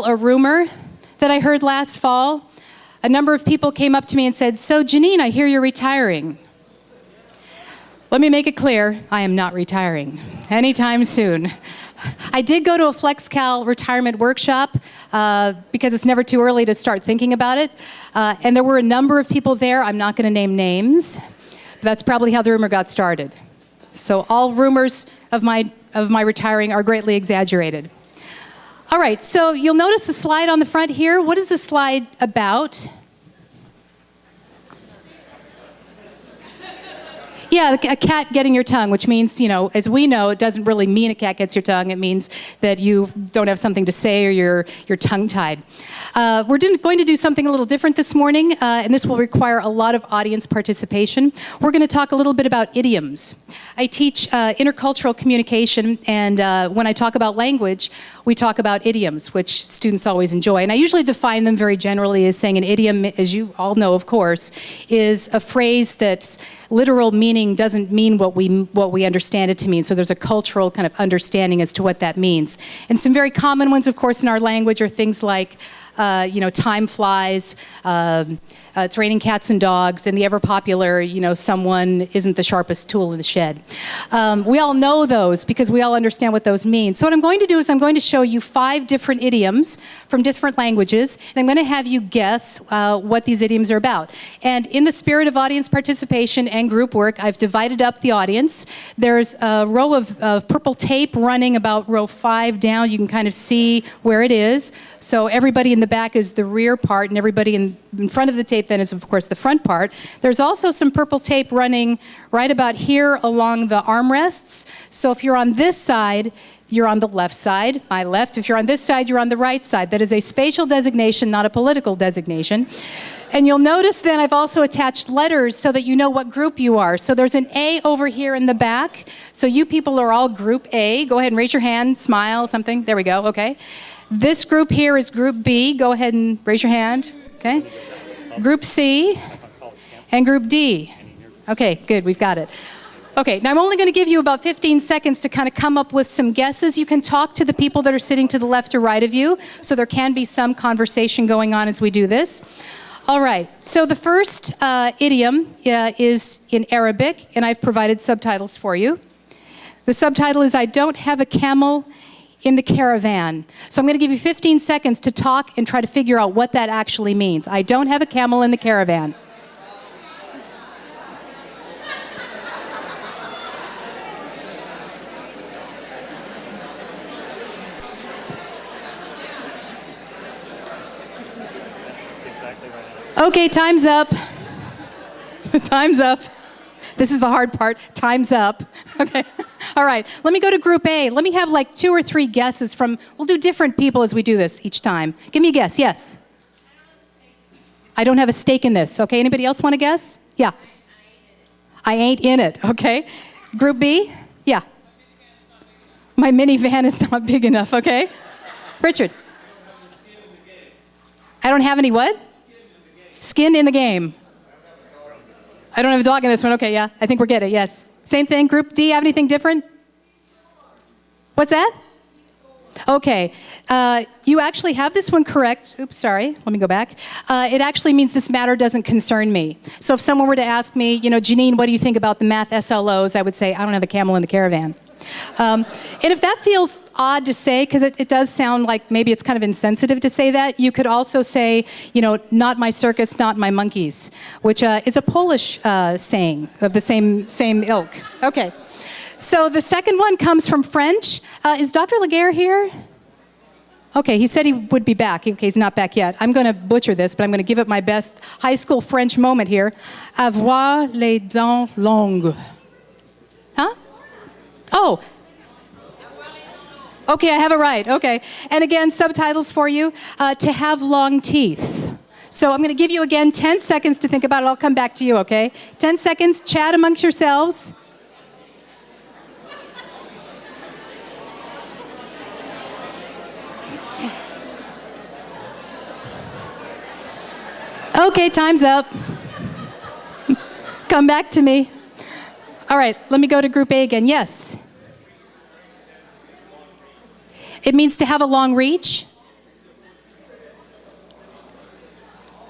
A rumor that I heard last fall. A number of people came up to me and said, "So Janine, I hear you're retiring." Let me make it clear, I am not retiring anytime soon. I did go to a FlexCal retirement workshop because it's never too early to start thinking about it. And there were a number of people there. I'm not going to name names. But that's probably how the rumor got started. So all rumors of my retiring are greatly exaggerated. All right, so you'll notice the slide on the front here. What is the slide about? Yeah, a cat getting your tongue, which means, as we know, it doesn't really mean a cat gets your tongue. It means that you don't have something to say or you're tongue-tied. We're going to do something a little different this morning, and this will require a lot of audience participation. We're going to talk a little bit about idioms. I teach intercultural communication, and when I talk about language, we talk about idioms, which students always enjoy. And I usually define them very generally as saying an idiom, as you all know, of course, is a phrase that's literal meaning doesn't mean what we understand it to mean. So there's a cultural kind of understanding as to what that means. And some very common ones, of course, in our language are things like, time flies, it's raining cats and dogs, and the ever popular, someone isn't the sharpest tool in the shed. We all know those because we all understand what those mean. So what I'm going to do is I'm going to show you 5 different idioms from different languages, and I'm going to have you guess what these idioms are about. And in the spirit of audience participation and group work, I've divided up the audience. There's a row of purple tape running about row 5 down. You can kind of see where it is. So everybody in the back is the rear part, and everybody in front of the tape then is, of course, the front part. There's also some purple tape running right about here along the armrests. So if you're on this side, you're on the left side, my left. If you're on this side, you're on the right side. That is a spatial designation, not a political designation. And you'll notice then I've also attached letters so that you know what group you are. So there's an A over here in the back. So you people are all group A. Go ahead and raise your hand, smile, something. There we go, okay. This group here is group B. Go ahead and raise your hand, okay. Group C and group D. Okay, good, we've got it. Okay, now I'm only going to give you about 15 seconds to kind of come up with some guesses. You can talk to the people that are sitting to the left or right of you, so there can be some conversation going on as we do this. All right, so the first idiom is in Arabic, and I've provided subtitles for you. The subtitle is, "I don't have a camel in the caravan." So I'm going to give you 15 seconds to talk and try to figure out what that actually means. I don't have a camel in the caravan. Okay, time's up. Time's up. This is the hard part. Time's up. Okay. All right. Let me go to group A. Let me have like 2 or 3 guesses from, we'll do different people as we do this each time. Give me a guess. Yes. I don't have a stake in this. Okay. Anybody else want to guess? Yeah. I ain't in it. Okay. Group B? Yeah. My minivan is not big enough. Okay. Richard. I don't have any what? Skin in the game. I don't have a dog in this one. Okay, yeah. I think we're getting it, yes. Same thing. Group D, have anything different? What's that? Okay. You actually have this one correct. Oops, sorry. Let me go back. It actually means this matter doesn't concern me. So if someone were to ask me, Janine, what do you think about the math SLOs? I would say, I don't have a camel in the caravan. And if that feels odd to say, because it does sound like maybe it's kind of insensitive to say that, you could also say, not my circus, not my monkeys, which is a Polish saying of the same ilk. Okay. So the second one comes from French. Is Dr. Laguerre here? Okay, he said he would be back. Okay, he's not back yet. I'm going to butcher this, but I'm going to give it my best high school French moment here. Avoir les dents longues. Huh? Oh. Okay, I have it right. Okay. And again, subtitles for you. To have long teeth. So I'm going to give you again 10 seconds to think about it. I'll come back to you, okay? 10 seconds. Chat amongst yourselves. Okay, time's up. Come back to me. All right, let me go to group A again. Yes. It means to have a long reach.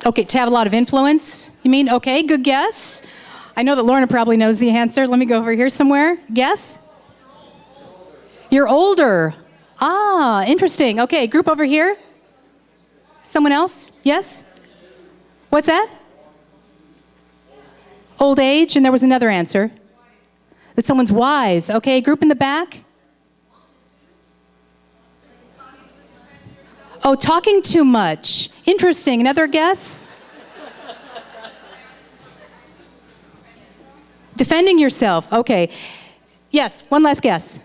Okay, to have a lot of influence, you mean? Okay, good guess. I know that Lorna probably knows the answer. Let me go over here somewhere. Guess? You're older. Ah, interesting. Okay, group over here. Someone else? Yes? What's that? Old age, and there was another answer. That someone's wise. Okay, group in the back. Oh, talking too much. Interesting. Another guess? Defending yourself. Okay. Yes, one last guess.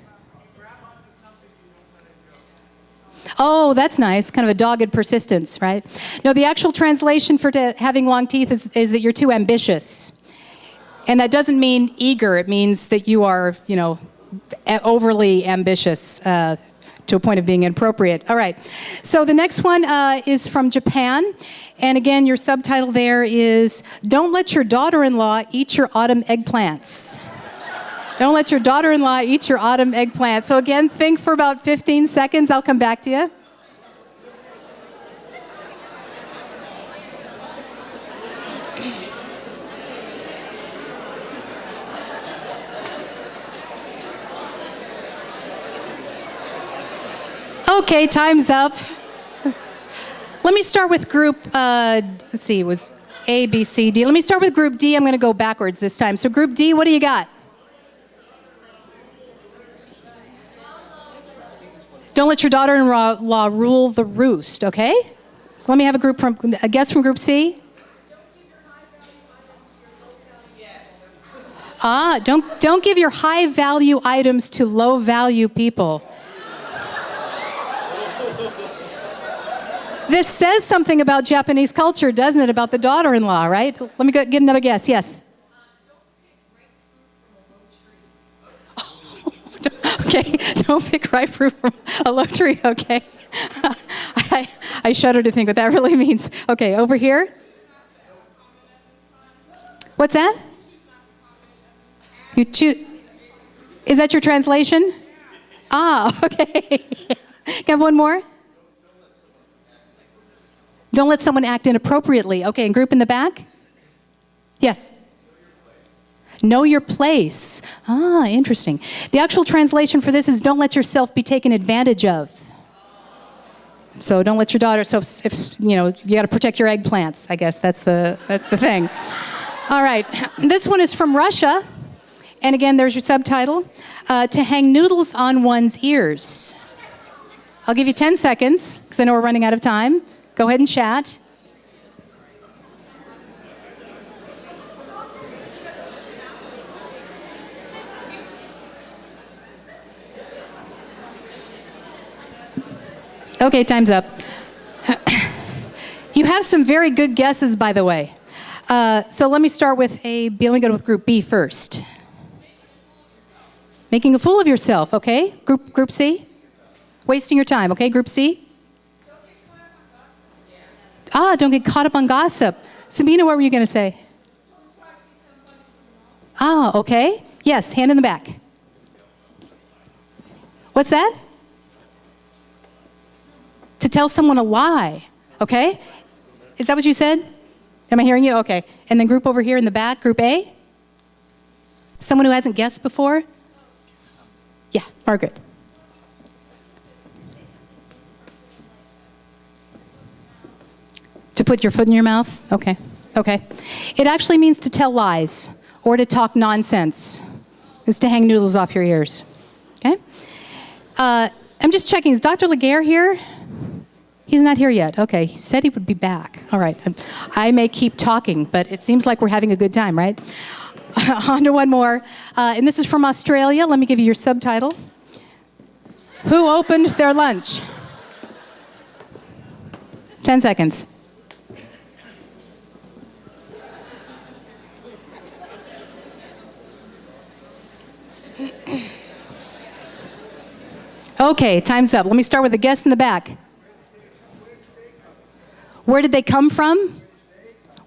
Oh, that's nice. Kind of a dogged persistence, right? No, the actual translation for having long teeth is that you're too ambitious. And that doesn't mean eager. It means that you are, overly ambitious to a point of being inappropriate. All right. So the next one is from Japan. And again, your subtitle there is, Don't Let Your Daughter-in-Law Eat Your Autumn Eggplants. Don't let your daughter-in-law eat your autumn eggplant. So again, think for about 15 seconds. I'll come back to you. Okay, time's up. Let me start with group, let's see, it was A, B, C, D. Let me start with group D. I'm going to go backwards this time. So group D, what do you got? Don't let your daughter-in-law rule the roost, okay? Let me have a guess from group C. Ah, don't give your high-value items to low-value people. This says something about Japanese culture, doesn't it? About the daughter-in-law, right? Let me get another guess. Yes. Okay, don't pick ripe fruit from a low tree. Okay. I shudder to think what that really means. Okay, over here. What's that? You choose. Is that your translation? Ah, okay. Can I have one more? Don't let someone act inappropriately. Okay, and group in the back? Yes. Know your place. Ah, interesting. The actual translation for this is don't let yourself be taken advantage of. So don't let your daughter, so if you got to protect your eggplants, I guess that's the thing. All right, this one is from Russia. And again, there's your subtitle. To hang noodles on one's ears. I'll give you 10 seconds, because I know we're running out of time. Go ahead and chat. Okay, time's up. You have some very good guesses, by the way. So let me start with with group B first. Making a fool of yourself, okay? Group C? Wasting your time, okay? Group C? Don't get caught up on gossip. Sabina, what were you going to say? Okay. Yes, hand in the back. What's that? To tell someone a lie, okay? Is that what you said? Am I hearing you? Okay. And then group over here in the back, group A? Someone who hasn't guessed before? Yeah, Margaret. To put your foot in your mouth? Okay. Okay. It actually means to tell lies or to talk nonsense. Is to hang noodles off your ears. Okay? I'm just checking. Is Dr. Laguerre here? He's not here yet. Okay. He said he would be back. All right. I may keep talking, but it seems like we're having a good time, right? On to one more. And this is from Australia. Let me give you your subtitle. Who opened their lunch? 10 seconds. Okay, time's up. Let me start with the guest in the back. Where did they come from?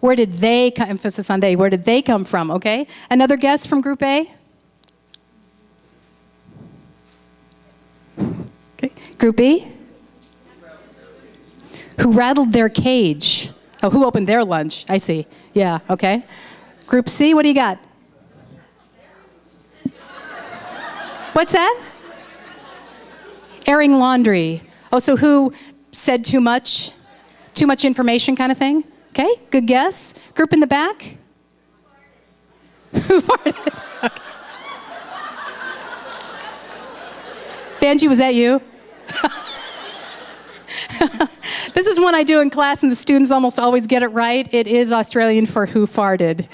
Where did they, emphasis on they, where did they come from, okay? Another guest from Group A? Okay. Group B? Who rattled their cage. Oh, who opened their lunch? I see. Yeah, okay. Group C, what do you got? What's that? Airing laundry. Oh, so who said too much? Too much information kind of thing? Okay, good guess. Group in the back? Who farted? Okay. Benji, was that you? This is one I do in class, and the students almost always get it right. It is Australian for who farted.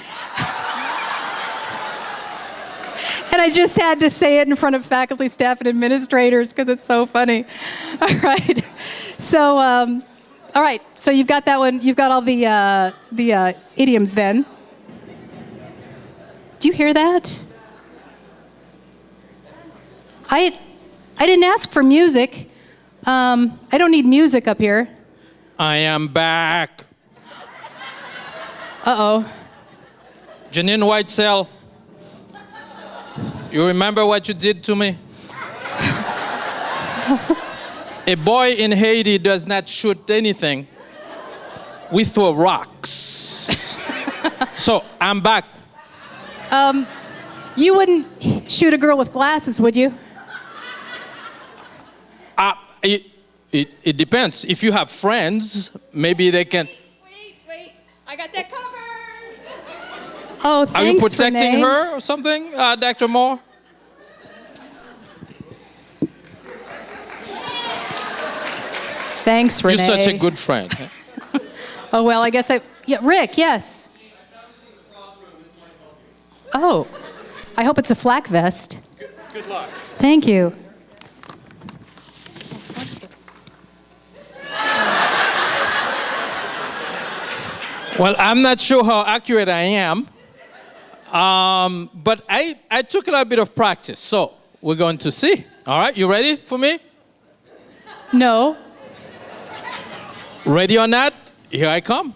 And I just had to say it in front of faculty, staff, and administrators because it's so funny. All right. So, all right. So you've got that one. You've got all the idioms then. Do you hear that? I didn't ask for music. I don't need music up here. I am back. Uh-oh. Janine Whitesell, you remember what you did to me? A boy in Haiti does not shoot anything. We throw rocks. So, I'm back. You wouldn't shoot a girl with glasses, would you? It depends. If you have friends, maybe they can... Wait. I got that covered. Oh, thanks, Are you protecting Renee. her or something, Dr. Moore? Thanks, Renee. You're such a good friend. Oh, well, I guess yeah, Rick, yes. Oh, I hope it's a flak vest. Good luck. Thank you. Well, I'm not sure how accurate I am, but I took a little bit of practice, so we're going to see. All right, you ready for me? No. Ready or not, here I come.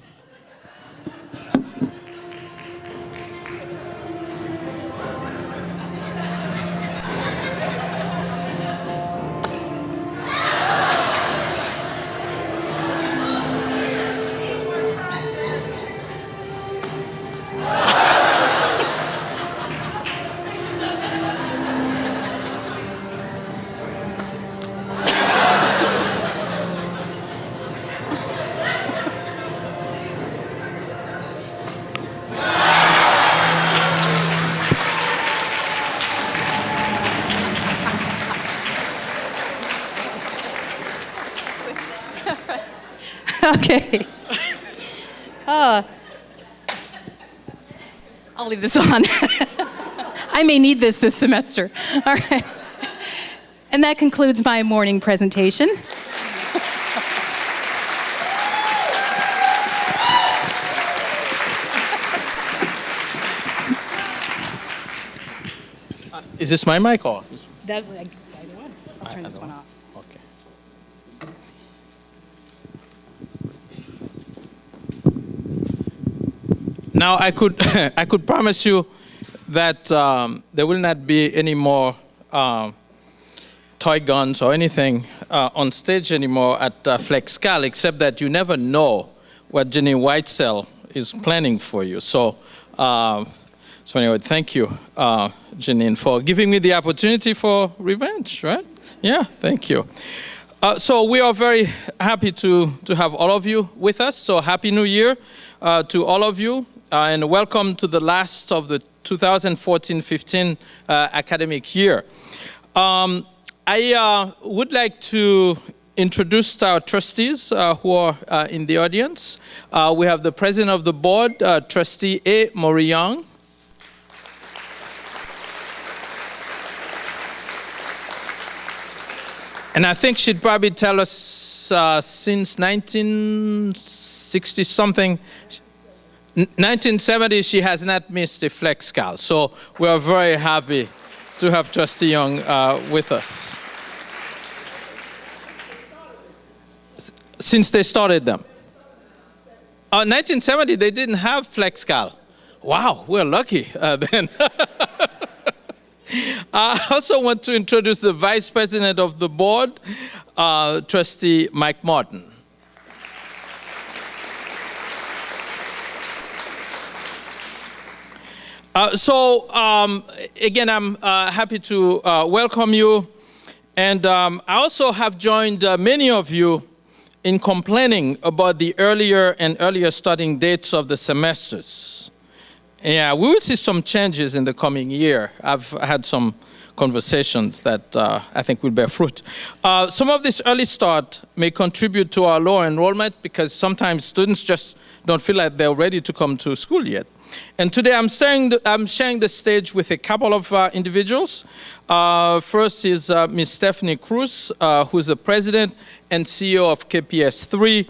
Okay. I'll leave this on. I may need this semester. All right. And that concludes my morning presentation. Is this my mic or? That, I'll turn this one off. Okay. Now I could I could promise you that there will not be any more toy guns or anything on stage anymore at FlexCal, except that you never know what Jenny Whitesell is planning for you. So anyway, thank you, Janine, for giving me the opportunity for revenge, right? Yeah, thank you. So we are very happy to have all of you with us. So Happy New Year to all of you, and welcome to the last of the 2014-15 academic year. I would like to introduce our trustees who are in the audience. We have the president of the board, Trustee A. Moriyoung. And I think she'd probably tell us since 1960-something, 1970, she has not missed a FlexCal. So we are very happy to have Trustee Young with us. Since they started them. 1970, they didn't have FlexCal. Wow, we're lucky then. I also want to introduce the Vice President of the Board, Trustee Mike Martin. Again, I'm happy to welcome you. And I also have joined many of you in complaining about the earlier starting dates of the semesters. Yeah, we will see some changes in the coming year. I've had some conversations that I think will bear fruit. Some of this early start may contribute to our lower enrollment because sometimes students just don't feel like they're ready to come to school yet. And today I'm sharing the stage with a couple of individuals. First is Ms. Stephanie Cruz, who's the president and CEO of KPS3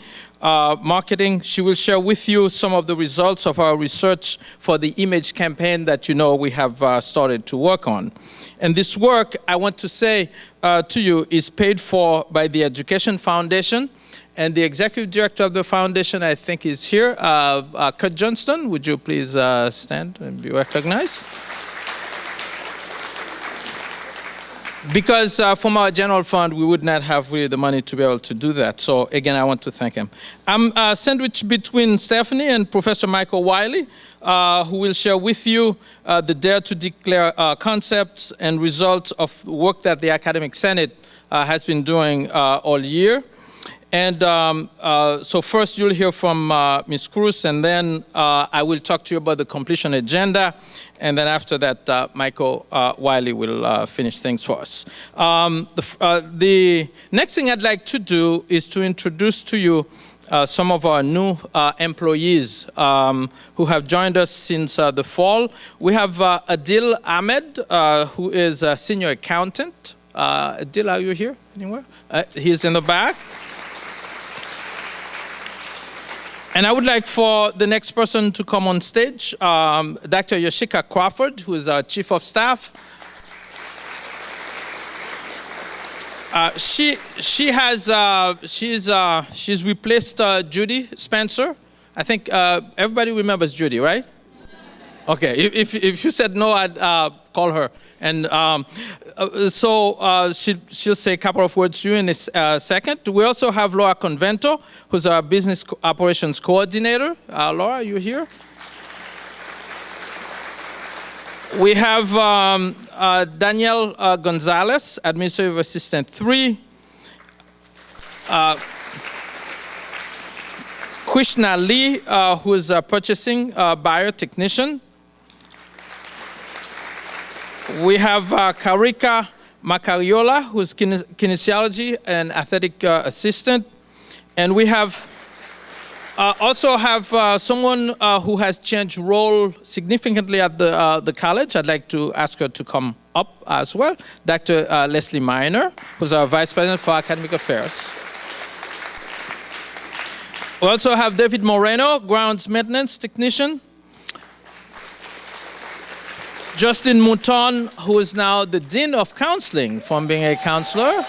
Marketing. She will share with you some of the results of our research for the image campaign that you know we have started to work on. And this work, I want to say to you, is paid for by the Education Foundation. And the executive director of the foundation, I think, is here. Kurt Johnston, would you please stand and be recognized? Because from our general fund, we would not have really the money to be able to do that. So again, I want to thank him. I'm sandwiched between Stephanie and Professor Michael Wiley, who will share with you the Dare to Declare concepts and results of work that the Academic Senate has been doing all year. And so first you'll hear from Ms. Cruz, and then I will talk to you about the completion agenda. And then after that, Michael Wiley will finish things for us. The next thing I'd like to do is to introduce to you some of our new employees who have joined us since the fall. We have Adil Ahmed, who is a senior accountant. Adil, are you here anywhere? He's in the back. And I would like for the next person to come on stage, Dr. Yoshika Crawford, who is our chief of staff. She's replaced Judy Spencer. I think everybody remembers Judy, right? Okay, if you said no, I'd call her. And she'll say a couple of words to you in a second. We also have Laura Convento, who's our business operations coordinator. Laura, are you here? We have Danielle Gonzalez, administrative assistant 3. Krishna Lee, who is a purchasing buyer technician. We have Karika Macariola, who's kinesiology and athletic assistant. And we have also have someone who has changed role significantly at the college. I'd like to ask her to come up as well. Dr. Leslie Miner, who's our Vice President for Academic Affairs. We also have David Moreno, grounds maintenance technician. Justin Mouton, who is now the Dean of Counseling from being a counselor.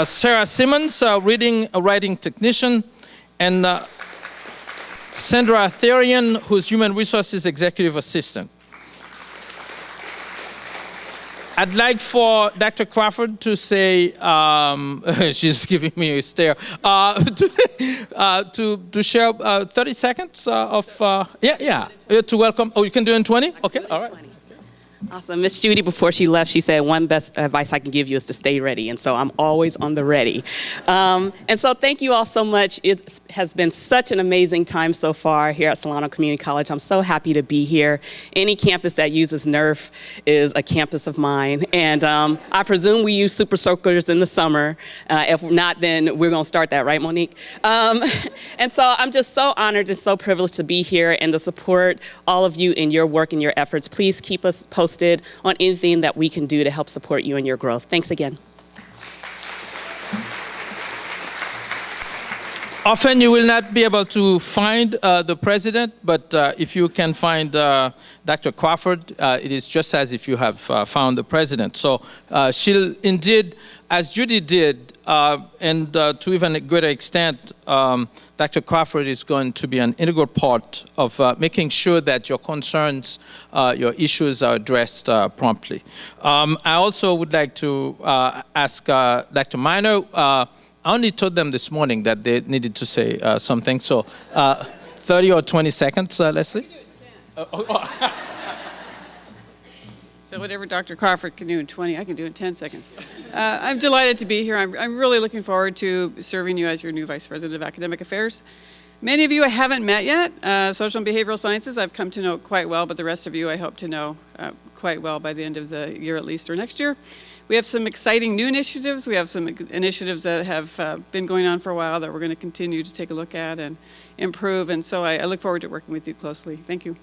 Sarah Simmons, writing technician. And Sandra Therian, who's Human Resources Executive Assistant. I'd like for Dr. Crawford to say, she's giving me a stare, to share 30 seconds to welcome. Oh, you can do it in 20? Okay, all right. Awesome. Miss Judy, before she left, she said, one best advice I can give you is to stay ready. And so I'm always on the ready. And so thank you all so much. It has been such an amazing time so far here at Solano Community College. I'm so happy to be here. Any campus that uses NERF is a campus of mine. And I presume we use super soakers in the summer. If not, then we're going to start that, right, Monique? And so I'm just so honored and so privileged to be here and to support all of you in your work and your efforts. Please keep us posted on anything that we can do to help support you in your growth. Thanks again. Often you will not be able to find the president, but if you can find Dr. Crawford, it is just as if you have found the president. So she'll indeed, as Judy did, and to even a greater extent, Dr. Crawford is going to be an integral part of making sure that your concerns, your issues are addressed promptly. I also would like to ask Dr. Miner. I only told them this morning that they needed to say something, so 30 or 20 seconds, Leslie? So whatever Dr. Crawford can do in 20, I can do in 10 seconds. I'm delighted to be here. I'm really looking forward to serving you as your new Vice President of Academic Affairs. Many of you I haven't met yet. Social and behavioral sciences I've come to know quite well, but the rest of you I hope to know quite well by the end of the year at least, or next year. We have some exciting new initiatives. We have some initiatives that have been going on for a while that we're going to continue to take a look at and improve, and so I look forward to working with you closely. Thank you.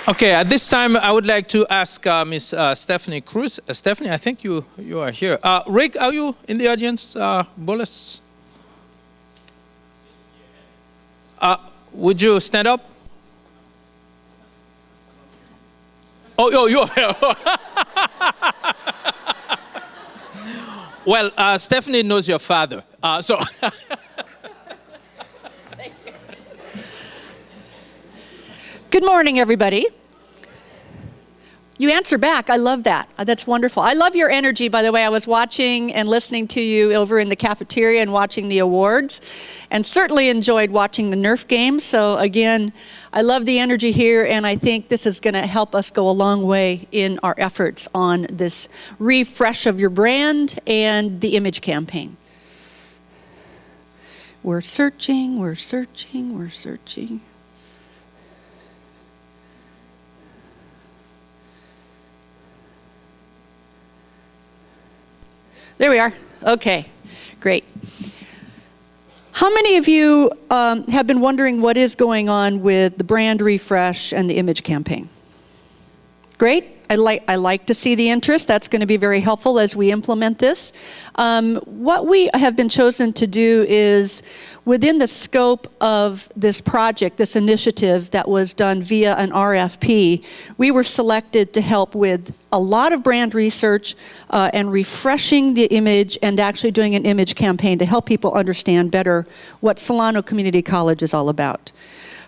Okay, at this time, I would like to ask Ms. Stephanie Cruz. Stephanie, I think you are here. Rick, are you in the audience? Bullis? Would you stand up? Oh, you're here. Well, Stephanie knows your father, so. Good morning, everybody. You answer back. I love that. That's wonderful. I love your energy, by the way. I was watching and listening to you over in the cafeteria and watching the awards, and certainly enjoyed watching the Nerf game. So again, I love the energy here, and I think this is going to help us go a long way in our efforts on this refresh of your brand and the image campaign. We're searching, we're searching, we're searching. There we are. Okay, great. How many of you have been wondering what is going on with the brand refresh and the image campaign? Great. I like to see the interest. That's going to be very helpful as we implement this. What we have been chosen to do is, within the scope of this project, this initiative that was done via an RFP, we were selected to help with a lot of brand research and refreshing the image and actually doing an image campaign to help people understand better what Solano Community College is all about.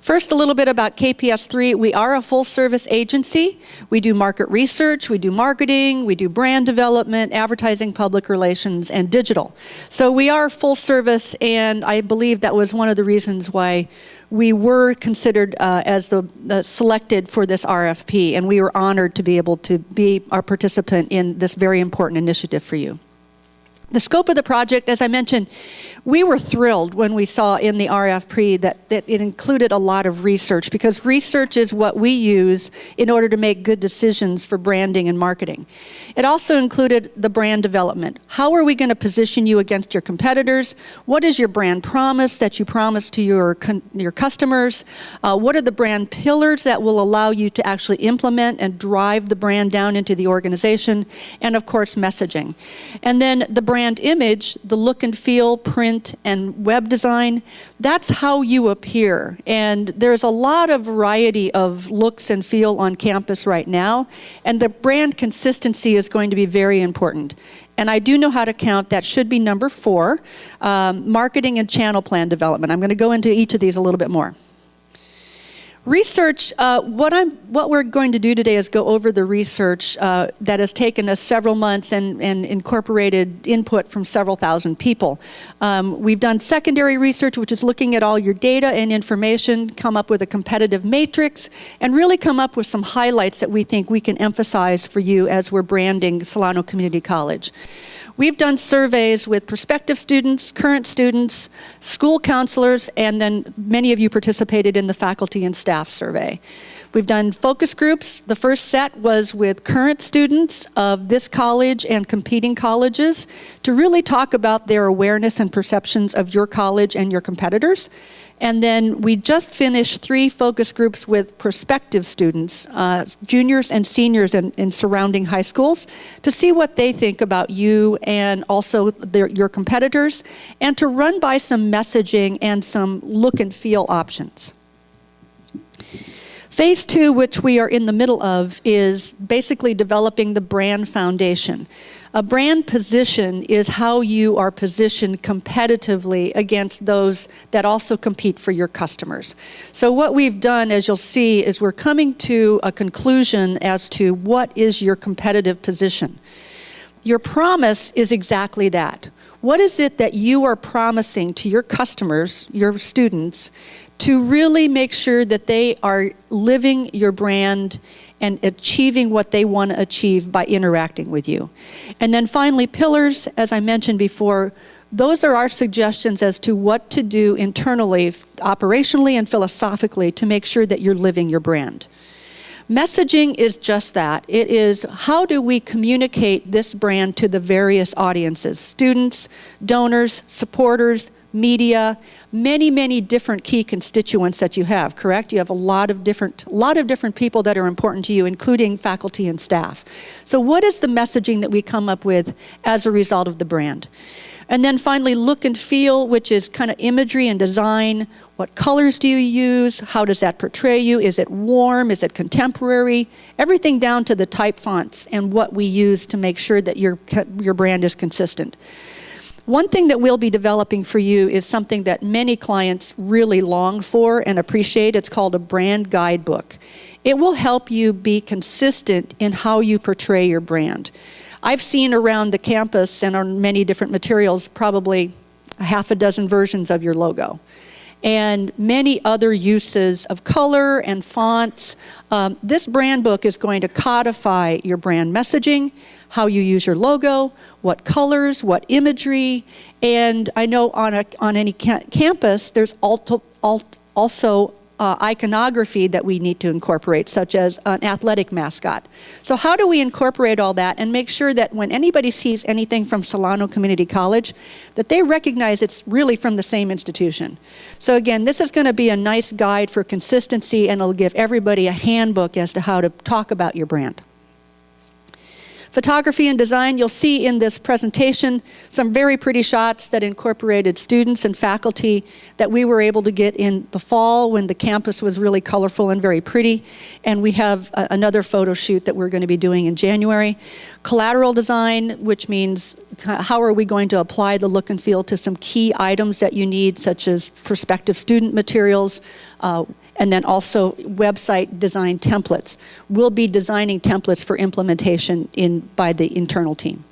First, a little bit about KPS3. We are a full-service agency. We do market research, we do marketing, we do brand development, advertising, public relations, and digital. So we are full service, and I believe that was one of the reasons why we were considered as the selected for this RFP, and we were honored to be able to be our participant in this very important initiative for you. The scope of the project, as I mentioned, we were thrilled when we saw in the RFP that it included a lot of research, because research is what we use in order to make good decisions for branding and marketing. It also included the brand development. How are we going to position you against your competitors? What is your brand promise that you promise to your customers? What are the brand pillars that will allow you to actually implement and drive the brand down into the organization? And of course, messaging. And then the brand image, the look and feel, print, and web design, that's how you appear. And there's a lot of variety of looks and feel on campus right now, and the brand consistency is going to be very important. And I do know how to count. That should be number 4, marketing and channel plan development. I'm going to go into each of these a little bit more. Research, what we're going to do today is go over the research that has taken us several months and incorporated input from several thousand people. We've done secondary research, which is looking at all your data and information, come up with a competitive matrix, and really come up with some highlights that we think we can emphasize for you as we're branding Solano Community College. We've done surveys with prospective students, current students, school counselors, and then many of you participated in the faculty and staff survey. We've done focus groups. The first set was with current students of this college and competing colleges to really talk about their awareness and perceptions of your college and your competitors. And then we just finished 3 focus groups with prospective students, juniors and seniors in surrounding high schools, to see what they think about you and also your competitors, and to run by some messaging and some look and feel options. Phase 2, which we are in the middle of, is basically developing the brand foundation. A brand position is how you are positioned competitively against those that also compete for your customers. So what we've done, as you'll see, is we're coming to a conclusion as to what is your competitive position. Your promise is exactly that. What is it that you are promising to your customers, your students, to really make sure that they are living your brand and achieving what they want to achieve by interacting with you? And then finally, pillars, as I mentioned before, those are our suggestions as to what to do internally, operationally and philosophically, to make sure that you're living your brand. Messaging is just that. It is, how do we communicate this brand to the various audiences? Students, donors, supporters, media, many, many different key constituents that you have, correct? You have a lot of different people that are important to you, including faculty and staff. So what is the messaging that we come up with as a result of the brand? And then finally, look and feel, which is kind of imagery and design. What colors do you use? How does that portray you? Is it warm? Is it contemporary? Everything down to the type fonts and what we use to make sure that your brand is consistent. One thing that we'll be developing for you is something that many clients really long for and appreciate. It's called a brand guidebook. It will help you be consistent in how you portray your brand. I've seen around the campus and on many different materials probably a half a dozen versions of your logo, and many other uses of color and fonts. This brand book is going to codify your brand messaging, how you use your logo, what colors, what imagery, and I know on any campus there's also iconography that we need to incorporate, such as an athletic mascot. So how do we incorporate all that and make sure that when anybody sees anything from Solano Community College, that they recognize it's really from the same institution? So again, this is going to be a nice guide for consistency, and it'll give everybody a handbook as to how to talk about your brand. Photography and design, you'll see in this presentation some very pretty shots that incorporated students and faculty that we were able to get in the fall when the campus was really colorful and very pretty. And we have another photo shoot that we're going to be doing in January. Collateral design, which means how are we going to apply the look and feel to some key items that you need, such as prospective student materials, and then also website design templates. We'll be designing templates for implementation by the internal team.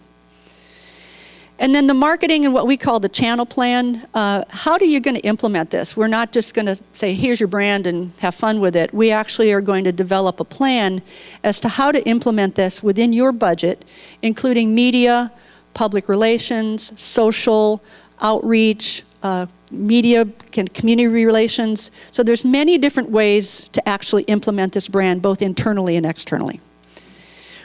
And then the marketing and what we call the channel plan. How are you going to implement this? We're not just going to say, here's your brand and have fun with it. We actually are going to develop a plan as to how to implement this within your budget, including media, public relations, social, outreach, media, community relations. So there's many different ways to actually implement this brand, both internally and externally.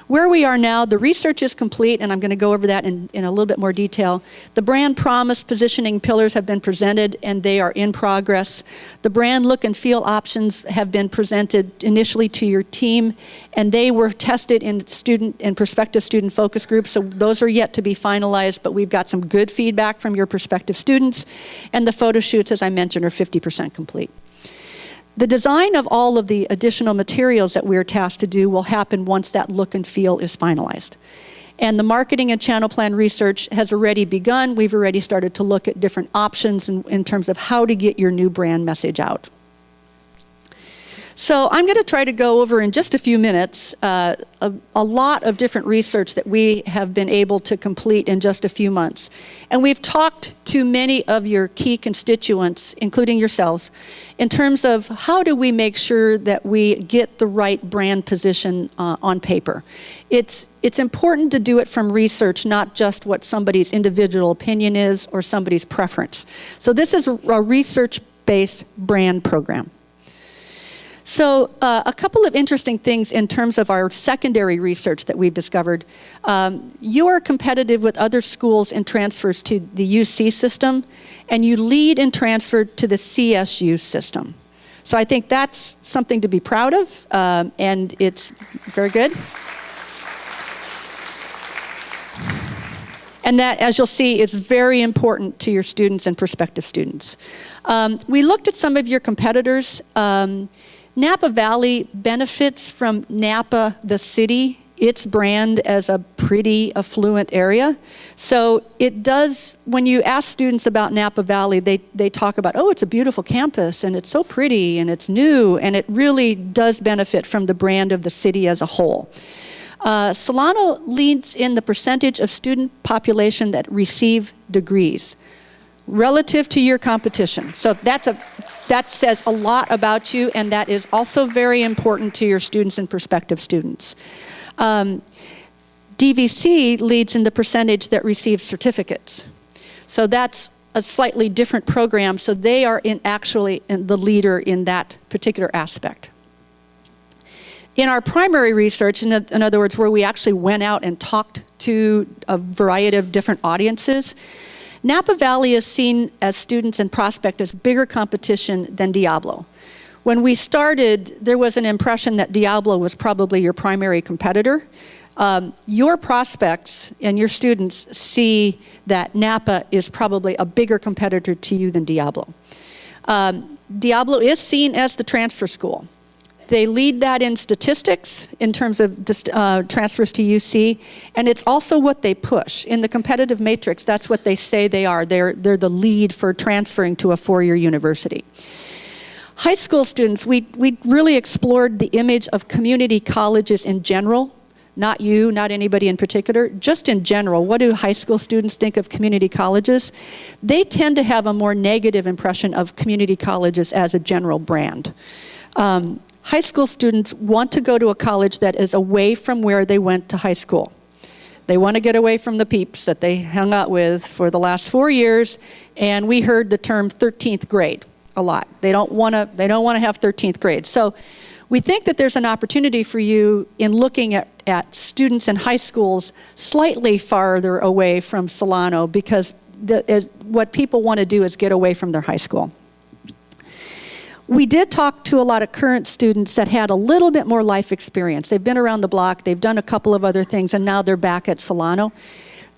Where we are now, the research is complete, and I'm going to go over that in a little bit more detail. The brand promise positioning pillars have been presented, and they are in progress. The brand look and feel options have been presented initially to your team, and they were tested in student and prospective student focus groups, so those are yet to be finalized, but we've got some good feedback from your prospective students, and the photo shoots, as I mentioned, are 50% complete. The design of all of the additional materials that we're tasked to do will happen once that look and feel is finalized. And the marketing and channel plan research has already begun. We've already started to look at different options in terms of how to get your new brand message out. So I'm going to try to go over in just a few minutes a lot of different research that we have been able to complete in just a few months. And we've talked to many of your key constituents, including yourselves, in terms of how do we make sure that we get the right brand position on paper. It's important to do it from research, not just what somebody's individual opinion is or somebody's preference. So this is a research-based brand program. So a couple of interesting things in terms of our secondary research that we've discovered. You are competitive with other schools in transfers to the UC system, and you lead in transfer to the CSU system. So I think that's something to be proud of, and it's very good. And that, as you'll see, is very important to your students and prospective students. We looked at some of your competitors. Napa Valley benefits from Napa, the city, its brand as a pretty affluent area. So it does, when you ask students about Napa Valley, they talk about, oh, it's a beautiful campus, and it's so pretty, and it's new, and it really does benefit from the brand of the city as a whole. Solano leads in the percentage of student population that receive degrees relative to your competition. So that says a lot about you, and that is also very important to your students and prospective students. DVC leads in the percentage that receive certificates. So that's a slightly different program, so they are actually the leader in that particular aspect. In our primary research, in other words, where we actually went out and talked to a variety of different audiences, Napa Valley is seen as students and prospect as bigger competition than Diablo. When we started, there was an impression that Diablo was probably your primary competitor. Your prospects and your students see that Napa is probably a bigger competitor to you than Diablo. Diablo is seen as the transfer school. They lead that in statistics in terms of transfers to UC, and it's also what they push. In the competitive matrix, that's what they say they are. They're the lead for transferring to a four-year university. High school students, we really explored the image of community colleges in general. Not you, not anybody in particular, just in general. What do high school students think of community colleges? They tend to have a more negative impression of community colleges as a general brand. High school students want to go to a college that is away from where they went to high school. They want to get away from the peeps that they hung out with for the last 4 years, and we heard the term 13th grade a lot. They don't want to have 13th grade. So we think that there's an opportunity for you in looking at students in high schools slightly farther away from Solano, because what people want to do is get away from their high school. We did talk to a lot of current students that had a little bit more life experience. They've been around the block, they've done a couple of other things, and now they're back at Solano.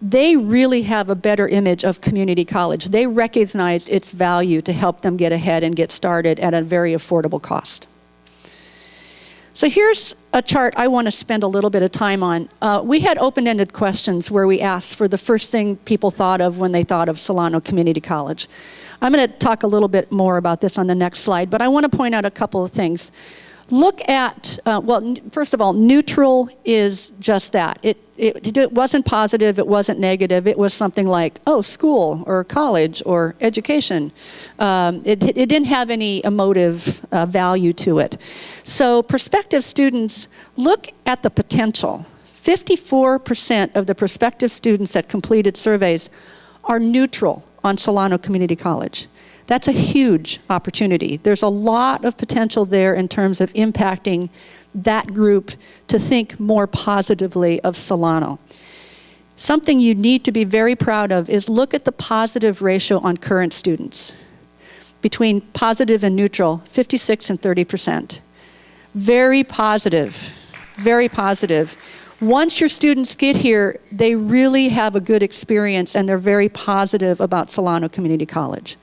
They really have a better image of community college. They recognized its value to help them get ahead and get started at a very affordable cost. So here's a chart I want to spend a little bit of time on. We had open-ended questions where we asked for the first thing people thought of when they thought of Solano Community College. I'm going to talk a little bit more about this on the next slide, but I want to point out a couple of things. Look at, first of all, neutral is just that. It wasn't positive, it wasn't negative, it was something like, oh, school or college or education. It didn't have any emotive value to it. So prospective students, look at the potential. 54% of the prospective students that completed surveys are neutral on Solano Community College. That's a huge opportunity. There's a lot of potential there in terms of impacting that group to think more positively of Solano. Something you need to be very proud of is look at the positive ratio on current students. Between positive and neutral, 56 and 30%. Very positive, very positive. Once your students get here, they really have a good experience and they're very positive about Solano Community College.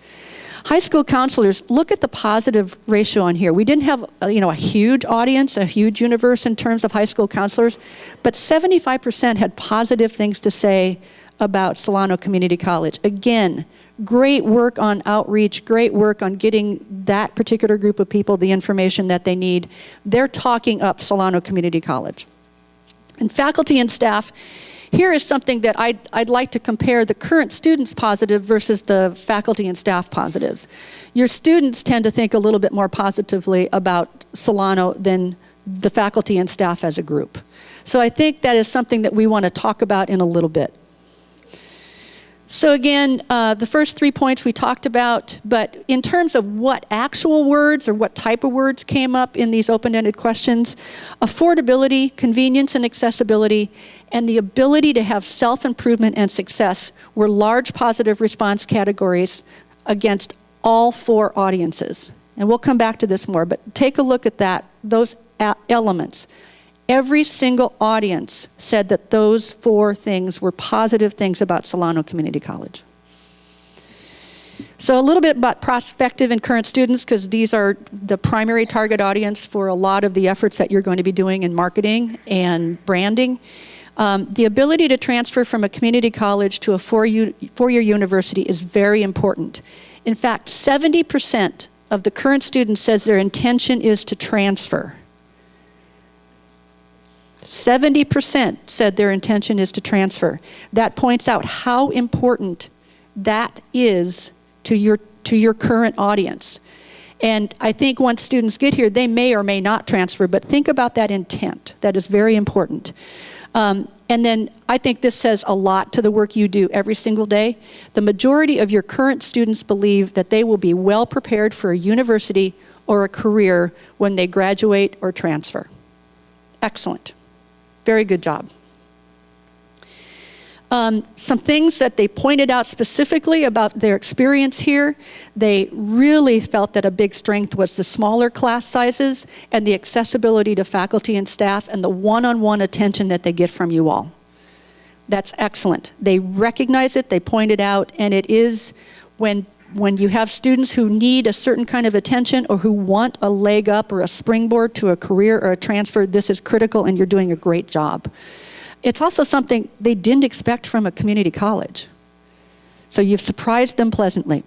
High school counselors, look at the positive ratio on here. We didn't have a huge audience, a huge universe in terms of high school counselors, but 75% had positive things to say about Solano Community College. Again, great work on outreach, great work on getting that particular group of people the information that they need. They're talking up Solano Community College. And faculty and staff, here is something that I'd like to compare the current students positive versus the faculty and staff positives. Your students tend to think a little bit more positively about Solano than the faculty and staff as a group. So I think that is something that we want to talk about in a little bit. So again, the first 3 points we talked about, but in terms of what actual words or what type of words came up in these open-ended questions, affordability, convenience and accessibility, and the ability to have self-improvement and success were large positive response categories against all 4 audiences. And we'll come back to this more, but take a look at those elements. Every single audience said that those 4 things were positive things about Solano Community College. So a little bit about prospective and current students, because these are the primary target audience for a lot of the efforts that you're going to be doing in marketing and branding. The ability to transfer from a community college to a four-year university is very important. In fact, 70% of the current students says their intention is to transfer. 70% said their intention is to transfer. That points out how important that is to your current audience. And I think once students get here, they may or may not transfer, but think about that intent. That is very important. And then I think this says a lot to the work you do every single day. The majority of your current students believe that they will be well prepared for a university or a career when they graduate or transfer. Excellent. Very good job. Some things that they pointed out specifically about their experience here, they really felt that a big strength was the smaller class sizes and the accessibility to faculty and staff and the one-on-one attention that they get from you all. That's excellent. They recognize it, they point it out, and it is when you have students who need a certain kind of attention or who want a leg up or a springboard to a career or a transfer, this is critical and you're doing a great job. It's also something they didn't expect from a community college. So you've surprised them pleasantly.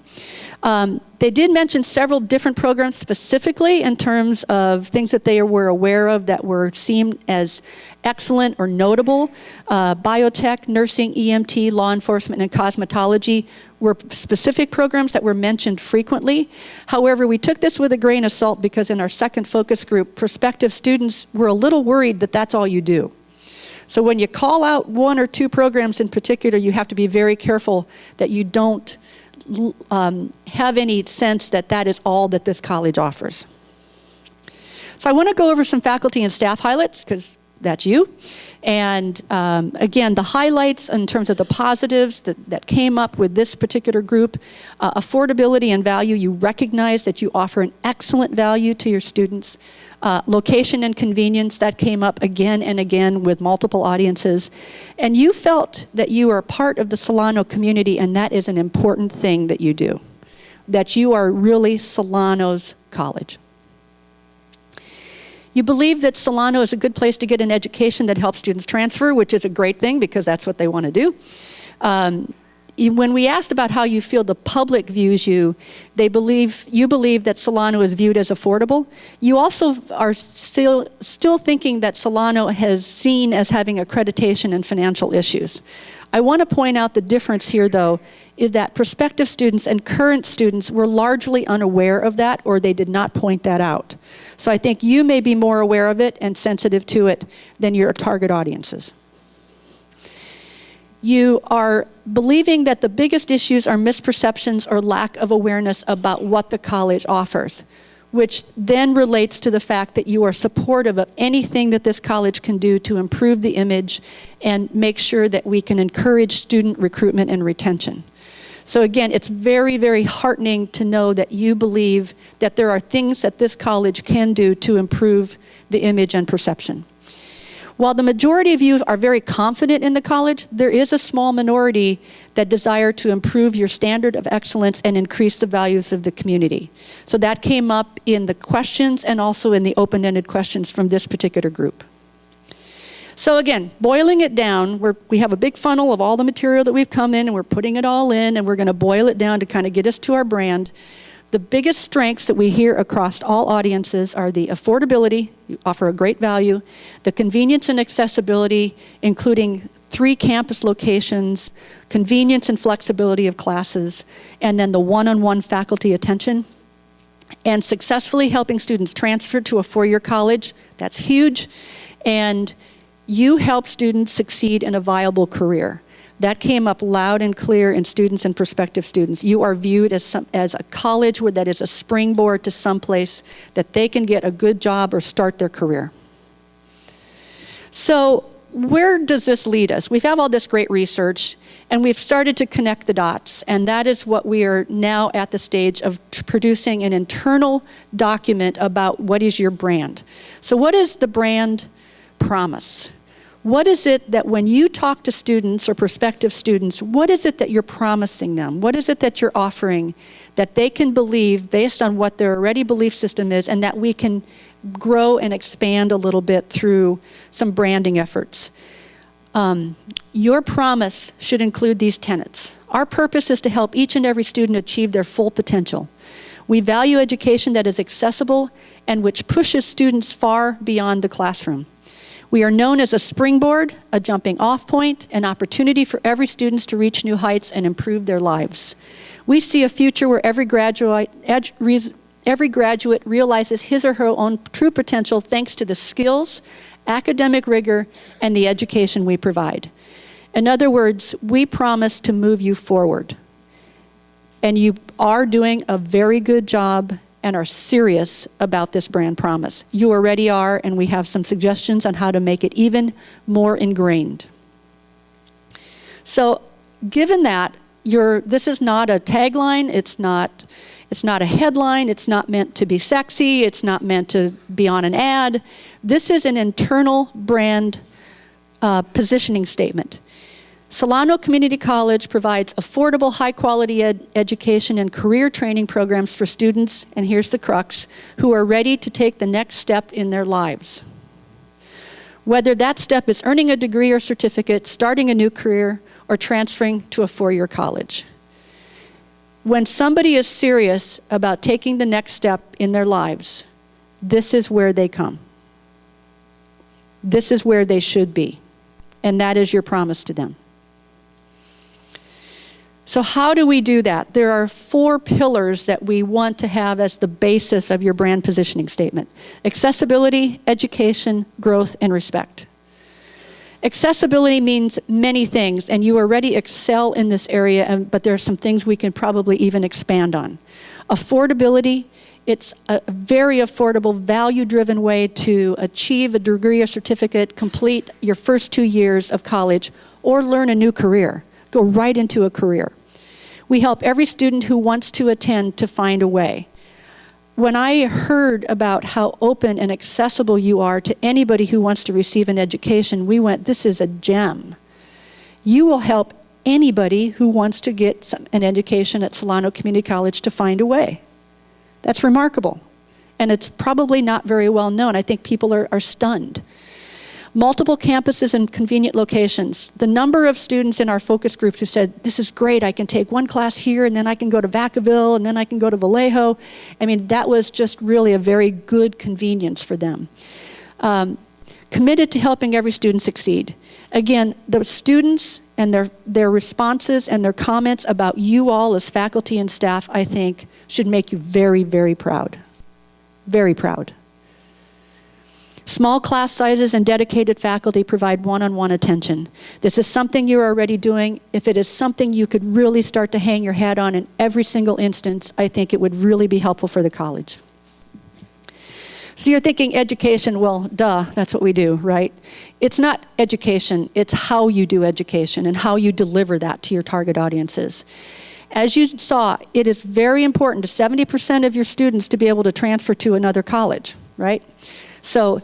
They did mention several different programs specifically in terms of things that they were aware of that were seen as excellent or notable. Biotech, nursing, EMT, law enforcement, and cosmetology were specific programs that were mentioned frequently. However, we took this with a grain of salt because in our second focus group, prospective students were a little worried that that's all you do. So when you call out one or two programs in particular, you have to be very careful that you don't have any sense that that is all that this college offers. So I want to go over some faculty and staff highlights because that's you. And again, the highlights in terms of the positives that came up with this particular group, affordability and value, you recognize that you offer an excellent value to your students. Location and convenience, that came up again and again with multiple audiences. And you felt that you are part of the Solano community, and that is an important thing that you do. That you are really Solano's college. You believe that Solano is a good place to get an education that helps students transfer, which is a great thing because that's what they want to do. When we asked about how you feel the public views you, you believe that Solano is viewed as affordable. You also are still thinking that Solano has seen as having accreditation and financial issues. I want to point out the difference here, though, is that prospective students and current students were largely unaware of that, or they did not point that out. So I think you may be more aware of it and sensitive to it than your target audiences. You are believing that the biggest issues are misperceptions or lack of awareness about what the college offers, which then relates to the fact that you are supportive of anything that this college can do to improve the image and make sure that we can encourage student recruitment and retention. So again, it's very, very heartening to know that you believe that there are things that this college can do to improve the image and perception. While the majority of you are very confident in the college, there is a small minority that desire to improve your standard of excellence and increase the values of the community. So that came up in the questions and also in the open-ended questions from this particular group. So again, boiling it down, we have a big funnel of all the material that we've come in and we're putting it all in and we're going to boil it down to kind of get us to our brand. The biggest strengths that we hear across all audiences are the affordability, you offer a great value, the convenience and accessibility, including 3 campus locations, convenience and flexibility of classes, and then the one-on-one faculty attention, and successfully helping students transfer to a 4-year college. That's huge. And you help students succeed in a viable career. That came up loud and clear in students and prospective students. You are viewed as a college that is a springboard to someplace that they can get a good job or start their career. So where does this lead us? We have all this great research, and we've started to connect the dots, and that is what we are now at the stage of producing an internal document about what is your brand. So what is the brand promise? What is it that when you talk to students or prospective students, what is it that you're promising them? What is it that you're offering that they can believe based on what their already belief system is, and that we can grow and expand a little bit through some branding efforts? Your promise should include these tenets. Our purpose is to help each and every student achieve their full potential. We value education that is accessible and which pushes students far beyond the classroom. We are known as a springboard, a jumping off point, an opportunity for every student to reach new heights and improve their lives. We see a future where every graduate realizes his or her own true potential thanks to the skills, academic rigor, and the education we provide. In other words, we promise to move you forward. And you are doing a very good job and are serious about this brand promise. You already are, and we have some suggestions on how to make it even more ingrained. So, given that, this is not a tagline, it's not a headline, it's not meant to be sexy, it's not meant to be on an ad. This is an internal brand positioning statement. Solano Community College provides affordable, high-quality education and career training programs for students, and here's the crux, who are ready to take the next step in their lives. Whether that step is earning a degree or certificate, starting a new career, or transferring to a four-year college. When somebody is serious about taking the next step in their lives, this is where they come. This is where they should be, and that is your promise to them. So how do we do that? There are 4 pillars that we want to have as the basis of your brand positioning statement: accessibility, education, growth, and respect. Accessibility means many things, and you already excel in this area, but there are some things we can probably even expand on. Affordability, it's a very affordable, value-driven way to achieve a degree or certificate, complete your first 2 years of college, or learn a new career. Go right into a career. We help every student who wants to attend to find a way. When I heard about how open and accessible you are to anybody who wants to receive an education, we went, this is a gem. You will help anybody who wants to get an education at Solano Community College to find a way. That's remarkable. And it's probably not very well known. I think people are stunned. Multiple campuses and convenient locations. The number of students in our focus groups who said, this is great, I can take one class here, and then I can go to Vacaville, and then I can go to Vallejo. I mean, that was just really a very good convenience for them. Committed to helping every student succeed. Again, the students and their responses and their comments about you all as faculty and staff, I think, should make you very, very proud. Very proud. Small class sizes and dedicated faculty provide one-on-one attention. This is something you're already doing. If it is something you could really start to hang your hat on in every single instance, I think it would really be helpful for the college. So you're thinking education, well, duh, that's what we do, right? It's not education, it's how you do education and how you deliver that to your target audiences. As you saw, it is very important to 70% of your students to be able to transfer to another college, right? So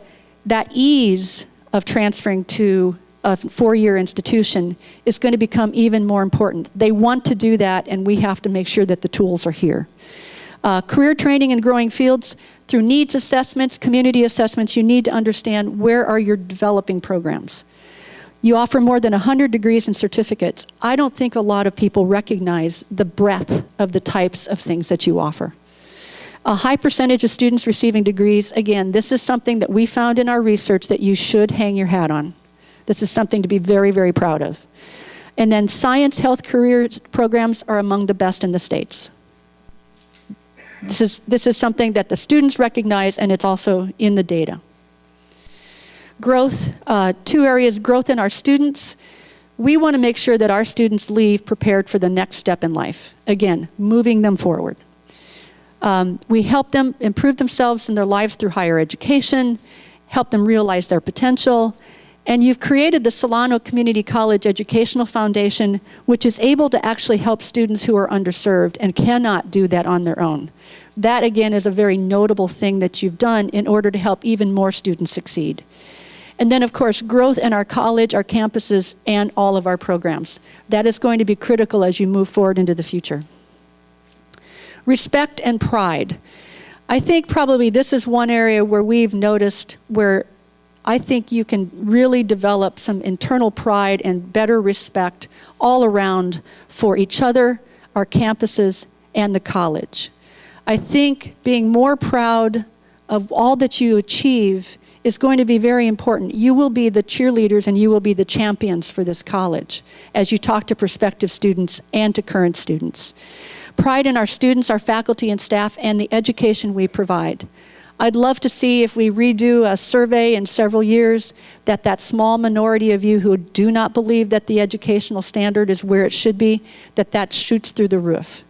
that ease of transferring to a 4-year institution is going to become even more important. They want to do that, and we have to make sure that the tools are here. Career training in growing fields, through needs assessments, community assessments, you need to understand where are your developing programs. You offer more than 100 degrees and certificates. I don't think a lot of people recognize the breadth of the types of things that you offer. A high percentage of students receiving degrees, again, this is something that we found in our research that you should hang your hat on. This is something to be very, very proud of. And then science, health, career programs are among the best in the States. This is something that the students recognize, and it's also in the data. Growth, 2 areas, growth in our students. We want to make sure that our students leave prepared for the next step in life. Again, moving them forward. We help them improve themselves in their lives through higher education, help them realize their potential, and you've created the Solano Community College Educational Foundation, which is able to actually help students who are underserved and cannot do that on their own. That, again, is a very notable thing that you've done in order to help even more students succeed. And then, of course, growth in our college, our campuses, and all of our programs. That is going to be critical as you move forward into the future. Respect and pride. I think probably this is one area where we've noticed where I think you can really develop some internal pride and better respect all around for each other, our campuses, and the college. I think being more proud of all that you achieve is going to be very important. You will be the cheerleaders and you will be the champions for this college as you talk to prospective students and to current students. Pride in our students, our faculty and staff, and the education we provide. I'd love to see, if we redo a survey in several years, that small minority of you who do not believe that the educational standard is where it should be, that shoots through the roof.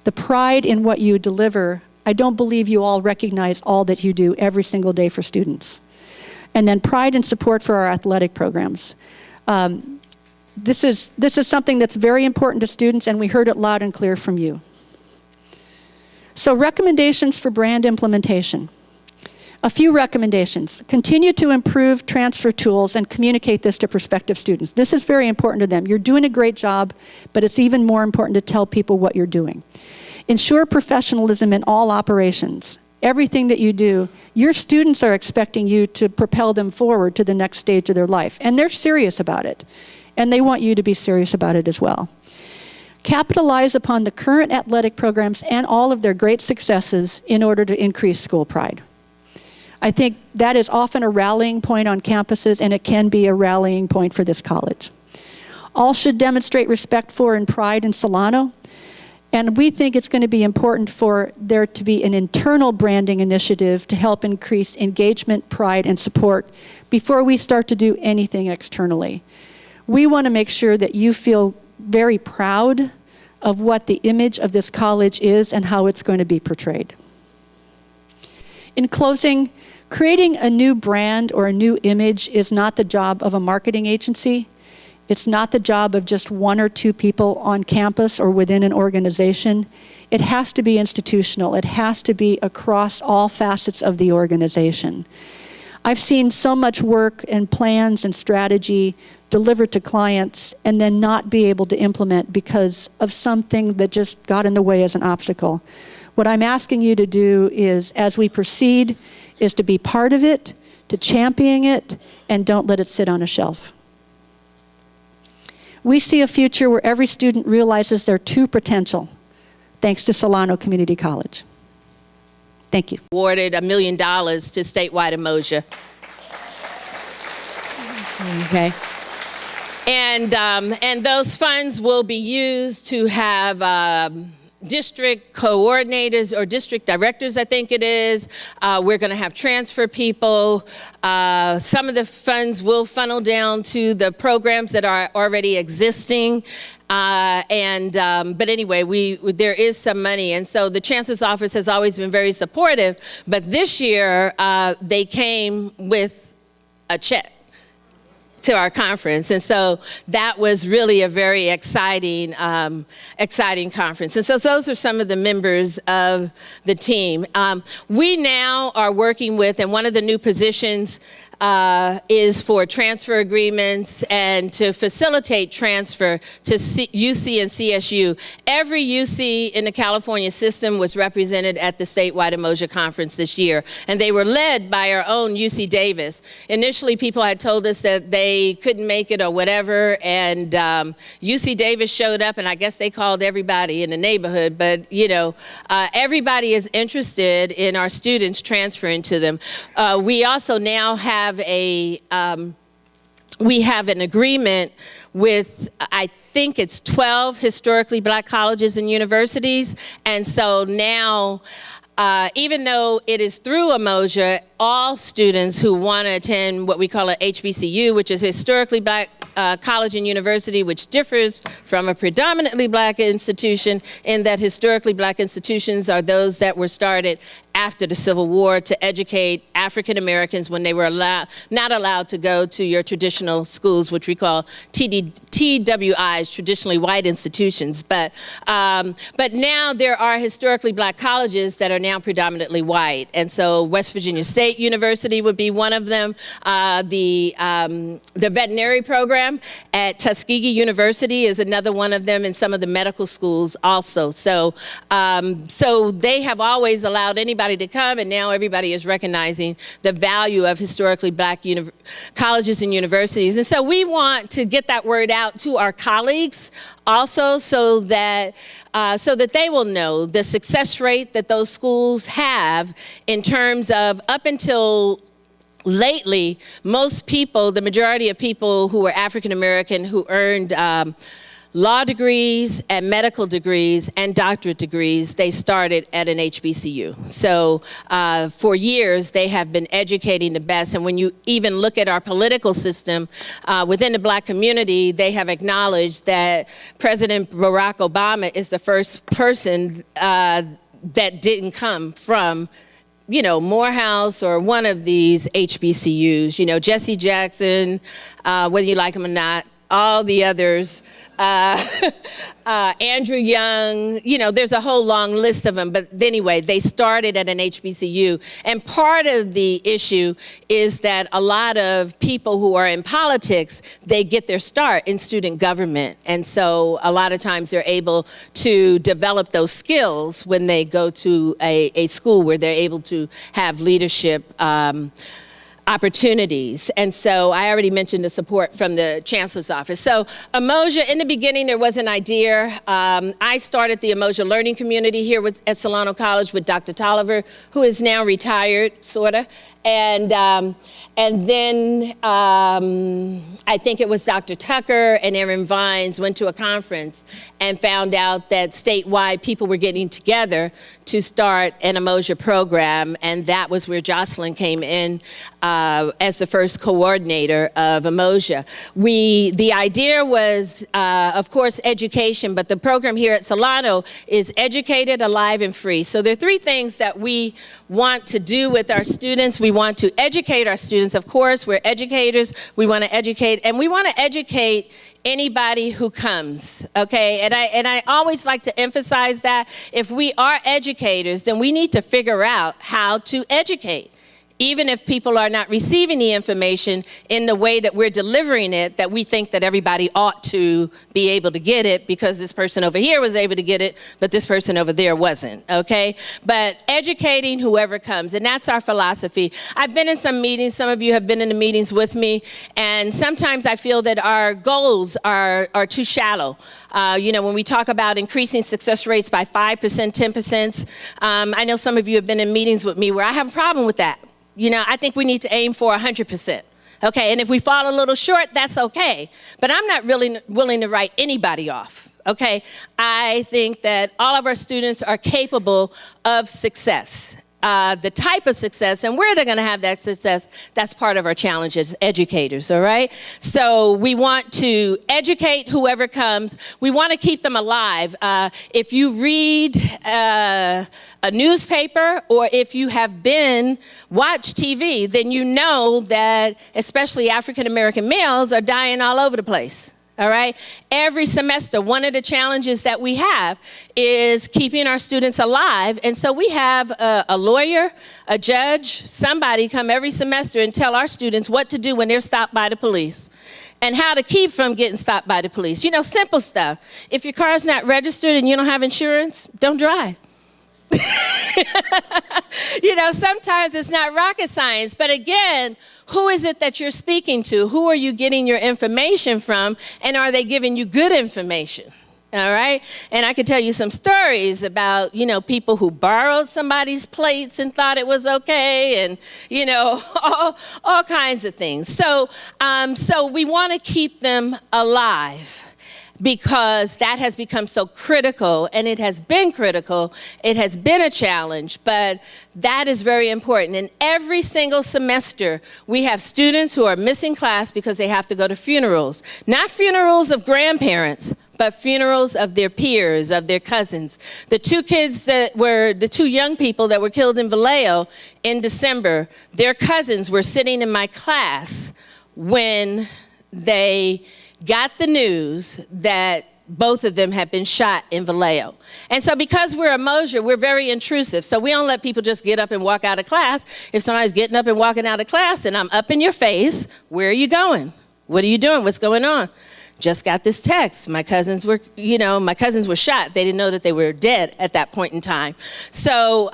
The pride in what you deliver, I don't believe you all recognize all that you do every single day for students. And then pride and support for our athletic programs. This is something that's very important to students, and we heard it loud and clear from you. So recommendations for brand implementation. A few recommendations. Continue to improve transfer tools and communicate this to prospective students. This is very important to them. You're doing a great job, but it's even more important to tell people what you're doing. Ensure professionalism in all operations. Everything that you do, your students are expecting you to propel them forward to the next stage of their life, and they're serious about it, and they want you to be serious about it as well. Capitalize upon the current athletic programs and all of their great successes in order to increase school pride. I think that is often a rallying point on campuses, and it can be a rallying point for this college. All should demonstrate respect for and pride in Solano, and we think it's going to be important for there to be an internal branding initiative to help increase engagement, pride, and support before we start to do anything externally. We want to make sure that you feel very proud of what the image of this college is and how it's going to be portrayed. In closing, creating a new brand or a new image is not the job of a marketing agency. It's not the job of just one or two people on campus or within an organization. It has to be institutional. It has to be across all facets of the organization. I've seen so much work and plans and strategy delivered to clients and then not be able to implement because of something that just got in the way as an obstacle. What I'm asking you to do is, as we proceed, is to be part of it, to champion it, and don't let it sit on a shelf. We see a future where every student realizes their true potential, thanks to Solano Community College. Thank you. Awarded $1 million to statewide Umoja. Okay. And those funds will be used to have district coordinators or district directors, I think it is. We're going to have transfer people. Some of the funds will funnel down to the programs that are already existing. But anyway, there is some money, and so the Chancellor's Office has always been very supportive, but this year they came with a check to our conference, and so that was really a very exciting conference. And so those are some of the members of the team. We now are working with, and one of the new positions is for transfer agreements and to facilitate transfer to UC and CSU. Every UC in the California system was represented at the statewide Umoja conference this year, and they were led by our own UC Davis. Initially, people had told us that they couldn't make it or whatever, and UC Davis showed up, and I guess they called everybody in the neighborhood, but you know, everybody is interested in our students transferring to them. We also now have an agreement with, I think it's 12 historically black colleges and universities. And so now, even though it is through Umoja, all students who want to attend what we call a HBCU, which is historically black college and university, which differs from a predominantly black institution in that historically black institutions are those that were started after the Civil War to educate African Americans when they were not allowed to go to your traditional schools, which we call TWIs, traditionally white institutions. But now there are historically black colleges that are now predominantly white. And so West Virginia State University would be one of them. The veterinary program at Tuskegee University is another one of them, and some of the medical schools also. So they have always allowed anybody to come, and now everybody is recognizing the value of historically black colleges and universities. And so we want to get that word out to our colleagues also, so that they will know the success rate that those schools have in terms of up until lately, most people, the majority of people who were African American who earned law degrees and medical degrees and doctorate degrees, they started at an HBCU. So for years, they have been educating the best. And when you even look at our political system within the Black community, they have acknowledged that President Barack Obama is the first person that didn't come from Morehouse or one of these HBCUs. Jesse Jackson, whether you like him or not, all the others, Andrew Young, there's a whole long list of them. But anyway, they started at an HBCU. And part of the issue is that a lot of people who are in politics, they get their start in student government. And so a lot of times they're able to develop those skills when they go to a school where they're able to have leadership opportunities. And so I already mentioned the support from the Chancellor's Office. So Umoja, in the beginning, there was an idea. I started the Umoja Learning Community here at Solano College with Dr. Tolliver, who is now retired, sort of. And then I think it was Dr. Tucker and Aaron Vines went to a conference and found out that statewide people were getting together to start an Umoja program, and that was where Jocelyn came in as the first coordinator of Umoja. The idea was, of course, education, but the program here at Solano is educated, alive, and free. So there are three things that we want to do with our students. We want to educate our students. Of course, we're educators. We want to educate, and we want to educate anybody who comes, okay? And I always like to emphasize that if we are educators, then we need to figure out how to educate. Even if people are not receiving the information in the way that we're delivering it, that we think that everybody ought to be able to get it because this person over here was able to get it, but this person over there wasn't, okay? But educating whoever comes, and that's our philosophy. I've been in some meetings, some of you have been in the meetings with me, and sometimes I feel that our goals are too shallow. When we talk about increasing success rates by 5%, 10%, I know some of you have been in meetings with me where I have a problem with that. I think we need to aim for 100%. Okay, and if we fall a little short, that's okay. But I'm not really willing to write anybody off. Okay, I think that all of our students are capable of success. The type of success and where they're going to have that success, that's part of our challenge as educators, all right? So we want to educate whoever comes. We want to keep them alive. If you read a newspaper or if you have watched TV, then you know that especially African-American males are dying all over the place. All right. Every semester, one of the challenges that we have is keeping our students alive. And so we have a lawyer, a judge, somebody come every semester and tell our students what to do when they're stopped by the police and how to keep from getting stopped by the police. Simple stuff. If your car's not registered and you don't have insurance, don't drive. Sometimes it's not rocket science, but again, who is it that you're speaking to? Who are you getting your information from? And are they giving you good information? All right. And I could tell you some stories about, people who borrowed somebody's plates and thought it was okay and, all kinds of things. So we want to keep them alive, because that has become so critical, and it has been critical. It has been a challenge, but that is very important. And every single semester, we have students who are missing class because they have to go to funerals. Not funerals of grandparents, but funerals of their peers, of their cousins. The two young people that were killed in Vallejo in December, their cousins were sitting in my class when they got the news that both of them had been shot in Vallejo. And so because we're Umoja, we're very intrusive. So we don't let people just get up and walk out of class. If somebody's getting up and walking out of class, then I'm up in your face. Where are you going? What are you doing? What's going on? Just got this text. My cousins were shot. They didn't know that they were dead at that point in time. So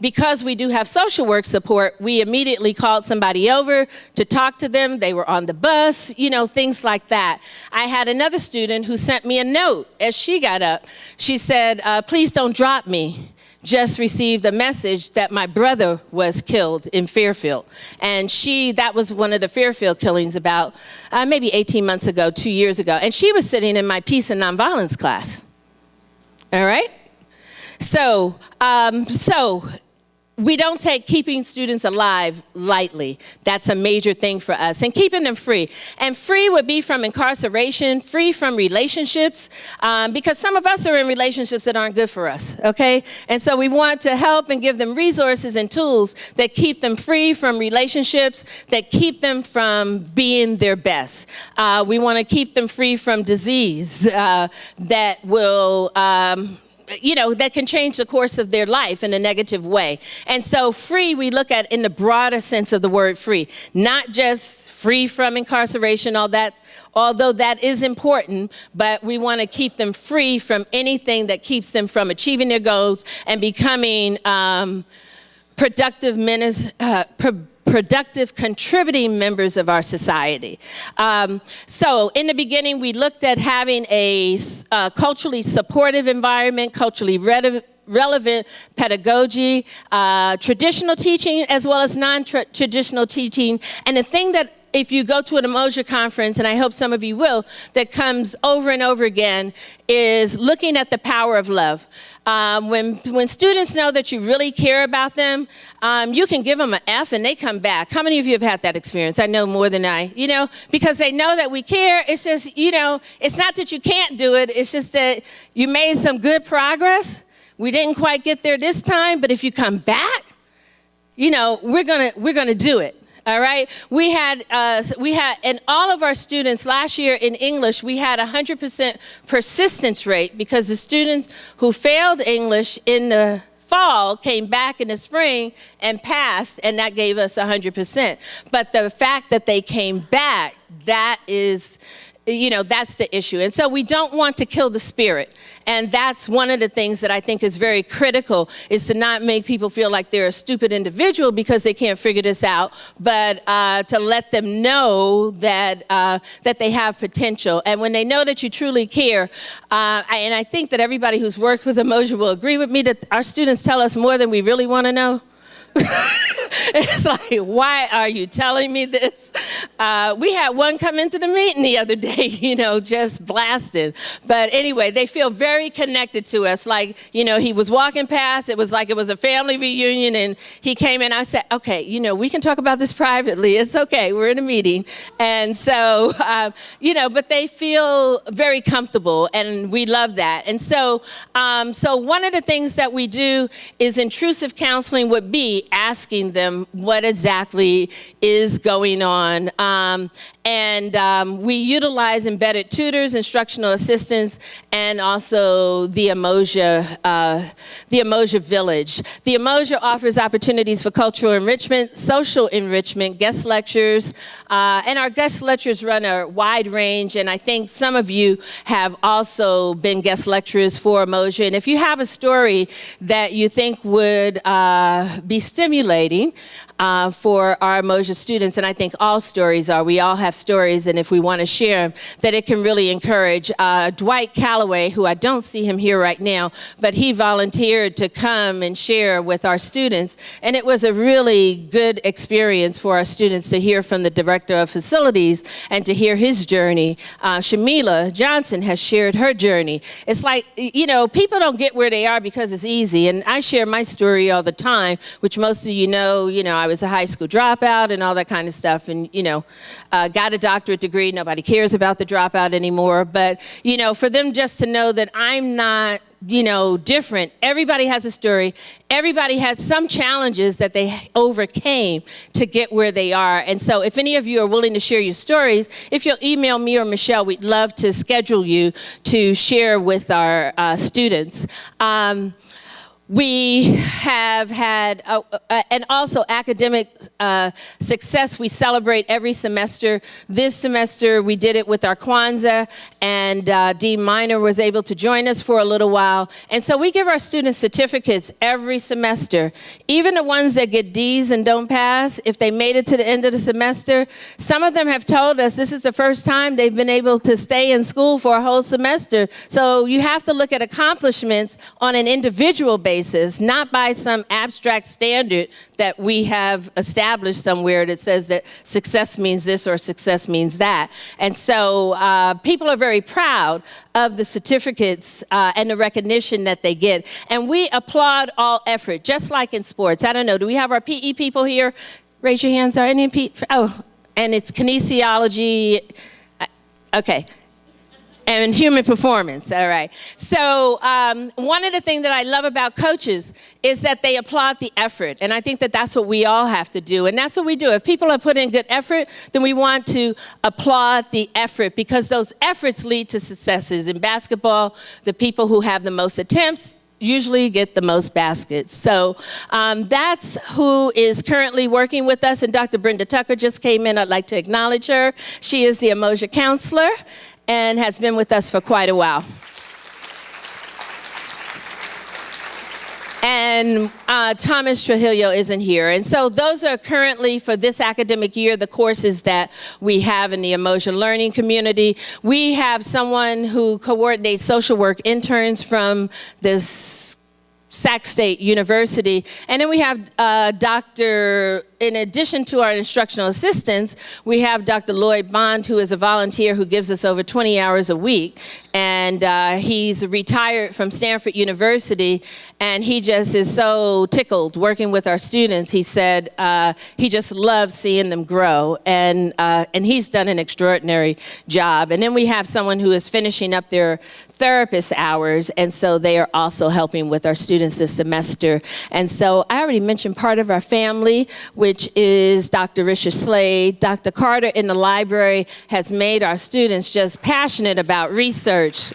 because we do have social work support, we immediately called somebody over to talk to them. They were on the bus, things like that. I had another student who sent me a note as she got up. She said, please don't drop me, just received a message that my brother was killed in Fairfield. And that was one of the Fairfield killings about maybe 18 months ago, 2 years ago. And she was sitting in my peace and nonviolence class. All right? So we don't take keeping students alive lightly. That's a major thing for us. And keeping them free. And free would be from incarceration, free from relationships, because some of us are in relationships that aren't good for us, okay? And so we want to help and give them resources and tools that keep them free from relationships, that keep them from being their best. We want to keep them free from disease that will... that can change the course of their life in a negative way. And so free, we look at in the broader sense of the word free, not just free from incarceration, although that is important, but we want to keep them free from anything that keeps them from achieving their goals and becoming productive, contributing members of our society. So in the beginning, we looked at having a culturally supportive environment, culturally relevant pedagogy, traditional teaching, as well as non-traditional teaching. And the thing that if you go to an Umoja conference, and I hope some of you will, that comes over and over again, is looking at the power of love. When students know that you really care about them, you can give them an F and they come back. How many of you have had that experience? I know more than I, because they know that we care. It's just, it's not that you can't do it. It's just that you made some good progress. We didn't quite get there this time, but if you come back, we're gonna do it. All right. We had, and all of our students last year in English, we had 100% persistence rate because the students who failed English in the fall came back in the spring and passed, and that gave us 100%. But the fact that they came back, that is, that's the issue. And so we don't want to kill the spirit. And that's one of the things that I think is very critical, is to not make people feel like they're a stupid individual because they can't figure this out, but to let them know that that they have potential. And when they know that you truly care, and I think that everybody who's worked with Umoja will agree with me that our students tell us more than we really want to know. It's like, why are you telling me this? We had one come into the meeting the other day, just blasted. But anyway, they feel very connected to us. Like, he was walking past, it was like it was a family reunion, and he came in. I said, okay, we can talk about this privately. It's okay, we're in a meeting. And so, but they feel very comfortable, and we love that. And so, so one of the things that we do is intrusive counseling would be asking them what exactly is going on. We utilize embedded tutors, instructional assistants, and also the Umoja Village. The Umoja offers opportunities for cultural enrichment, social enrichment, guest lectures, and our guest lectures run a wide range, and I think some of you have also been guest lecturers for Umoja. And if you have a story that you think would be stimulating for our Umoja students, and I think all stories are, we all have stories, and if we want to share them, that it can really encourage. Dwight Calloway, who I don't see him here right now, but he volunteered to come and share with our students, and it was a really good experience for our students to hear from the director of facilities and to hear his journey. Shamila Johnson has shared her journey. It's like, people don't get where they are because it's easy, and I share my story all the time, which most of you know, I was a high school dropout and all that kind of stuff, and, got a doctorate degree. Nobody cares about the dropout anymore. But, for them just to know that I'm not, different. Everybody has a story. Everybody has some challenges that they overcame to get where they are. And so if any of you are willing to share your stories, if you'll email me or Michelle, we'd love to schedule you to share with our students. We have had, and also academic success we celebrate every semester. This semester we did it with our Kwanzaa, and Dean Minor was able to join us for a little while. And so we give our students certificates every semester. Even the ones that get D's and don't pass, if they made it to the end of the semester, some of them have told us this is the first time they've been able to stay in school for a whole semester. So you have to look at accomplishments on an individual basis. basis, not by some abstract standard that we have established somewhere that says that success means this or success means that. And so people are very proud of the certificates and the recognition that they get. And we applaud all effort, just like in sports. I don't know, do we have our PE people here? Raise your hands. Are any PE? Oh, and it's kinesiology. Okay. And human performance, all right. So one of the things that I love about coaches is that they applaud the effort. And I think that that's what we all have to do. And that's what we do. If people are putting in good effort, then we want to applaud the effort because those efforts lead to successes. In basketball, the people who have the most attempts usually get the most baskets. So that's who is currently working with us. And Dr. Brenda Tucker just came in. I'd like to acknowledge her. She is the Umoja counselor and has been with us for quite a while. And Thomas Trujillo isn't here. And so those are currently, for this academic year, the courses that we have in the Umoja Learning Community. We have someone who coordinates social work interns from this Sac State University. And then we have in addition to our instructional assistants, we have Dr. Lloyd Bond, who is a volunteer who gives us over 20 hours a week. And he's retired from Stanford University, and he just is so tickled working with our students. He said he just loves seeing them grow, and he's done an extraordinary job. And then we have someone who is finishing up their therapist hours, and so they are also helping with our students this semester. And so I already mentioned part of our family, which is Dr. Richard Slade. Dr. Carter in the library has made our students just passionate about research.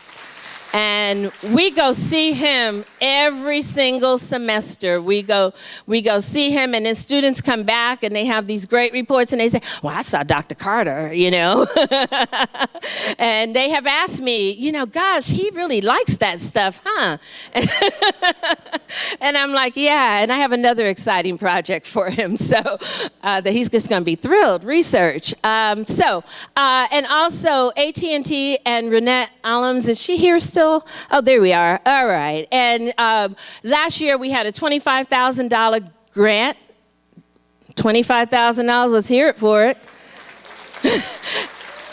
And we go see him every single semester. We go see him, and then students come back and they have these great reports and they say, well, I saw Dr. Carter, you know. And they have asked me, you know, gosh, he really likes that stuff, huh? And I'm like, yeah, and I have another exciting project for him, so that he's just gonna be thrilled, research. And also AT&T and Renette Allums, is she here still? Oh, there we are. All right. And last year we had a $25,000 grant. $25,000. Let's hear it for it.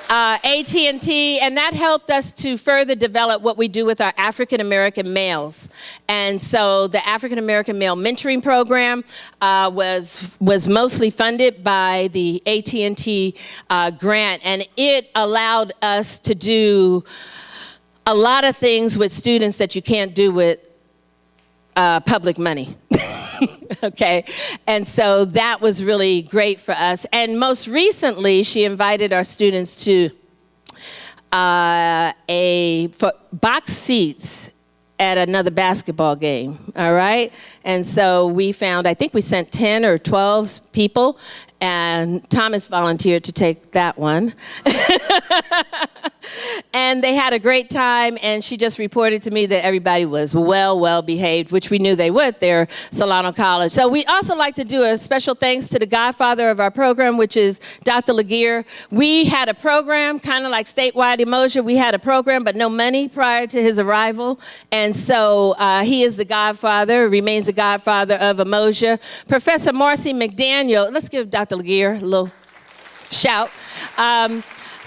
AT&T, and that helped us to further develop what we do with our African American males. And so the African American Male Mentoring Program was mostly funded by the AT&T grant, and it allowed us to do a lot of things with students that you can't do with public money. Okay, and so that was really great for us. And most recently, she invited our students to for box seats at another basketball game, all right? And so we found, I think we sent 10 or 12 people, and Thomas volunteered to take that one. And they had a great time, and she just reported to me that everybody was well behaved, which we knew they would. They're Solano College. So we also like to do a special thanks to the godfather of our program, which is Dr. Laguerre. We had a program, kind of like statewide Umoja. We had a program, but no money prior to his arrival. And so he is the godfather, remains the godfather of Umoja. Professor Marcy McDaniel, let's give Dr. Laguerre a little shout.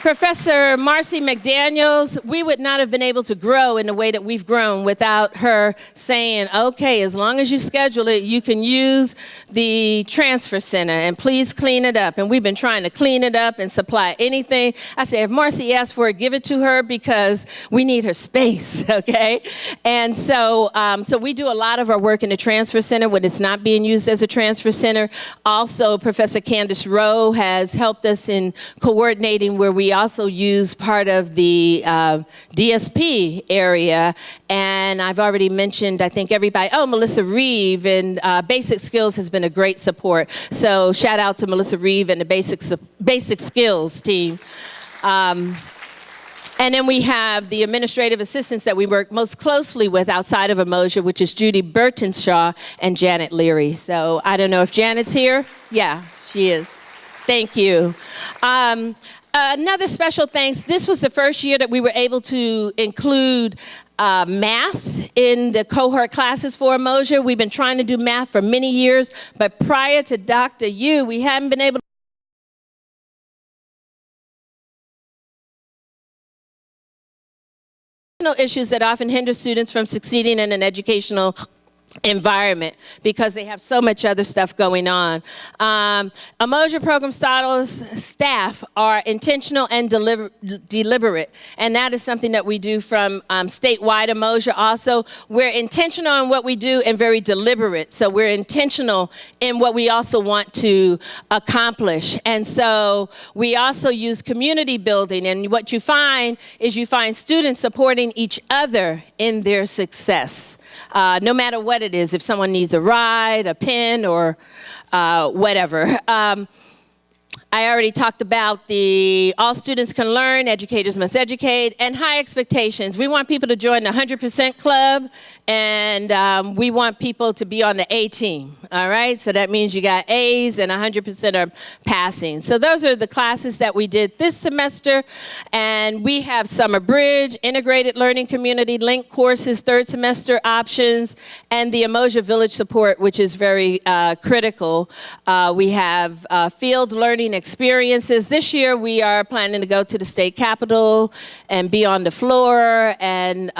Professor Marcy McDaniels, we would not have been able to grow in the way that we've grown without her saying, okay, as long as you schedule it, you can use the transfer center, and please clean it up. And we've been trying to clean it up and supply anything. I said, if Marcy asks for it, give it to her, because we need her space, okay? And so, so we do a lot of our work in the transfer center when it's not being used as a transfer center. Also, Professor Candace Rowe has helped us in coordinating where we also use part of the DSP area, and I've already mentioned, I think everybody, Melissa Reeve, and Basic Skills has been a great support. So shout out to Melissa Reeve and the Basic Skills team. And then we have the administrative assistants that we work most closely with outside of Umoja, which is Judy Burtonshaw and Janet Leary. So I don't know if Janet's here. Yeah, she is. Thank you. Another special thanks. This was the first year that we were able to include math in the cohort classes for Umoja. We've been trying to do math for many years, but prior to Dr. Yu, we haven't been able to issues that often hinder students from succeeding in an educational environment because they have so much other stuff going on. Umoja Program staff are intentional and deliberate, and that is something that we do from statewide Umoja also. We're intentional in what we do and very deliberate, so we're intentional in what we also want to accomplish. And so we also use community building, and what you find is you find students supporting each other in their success, no matter what it is, if someone needs a ride, a pen, or whatever. I already talked about the all students can learn, educators must educate, and high expectations. We want people to join the 100% club, and we want people to be on the A team, all right? So that means you got A's and 100% are passing. So those are the classes that we did this semester, and we have Summer Bridge, Integrated Learning Community, Link courses, third semester options, and the Umoja Village support, which is very critical. We have field learning experiences. This year we are planning to go to the state capitol and be on the floor and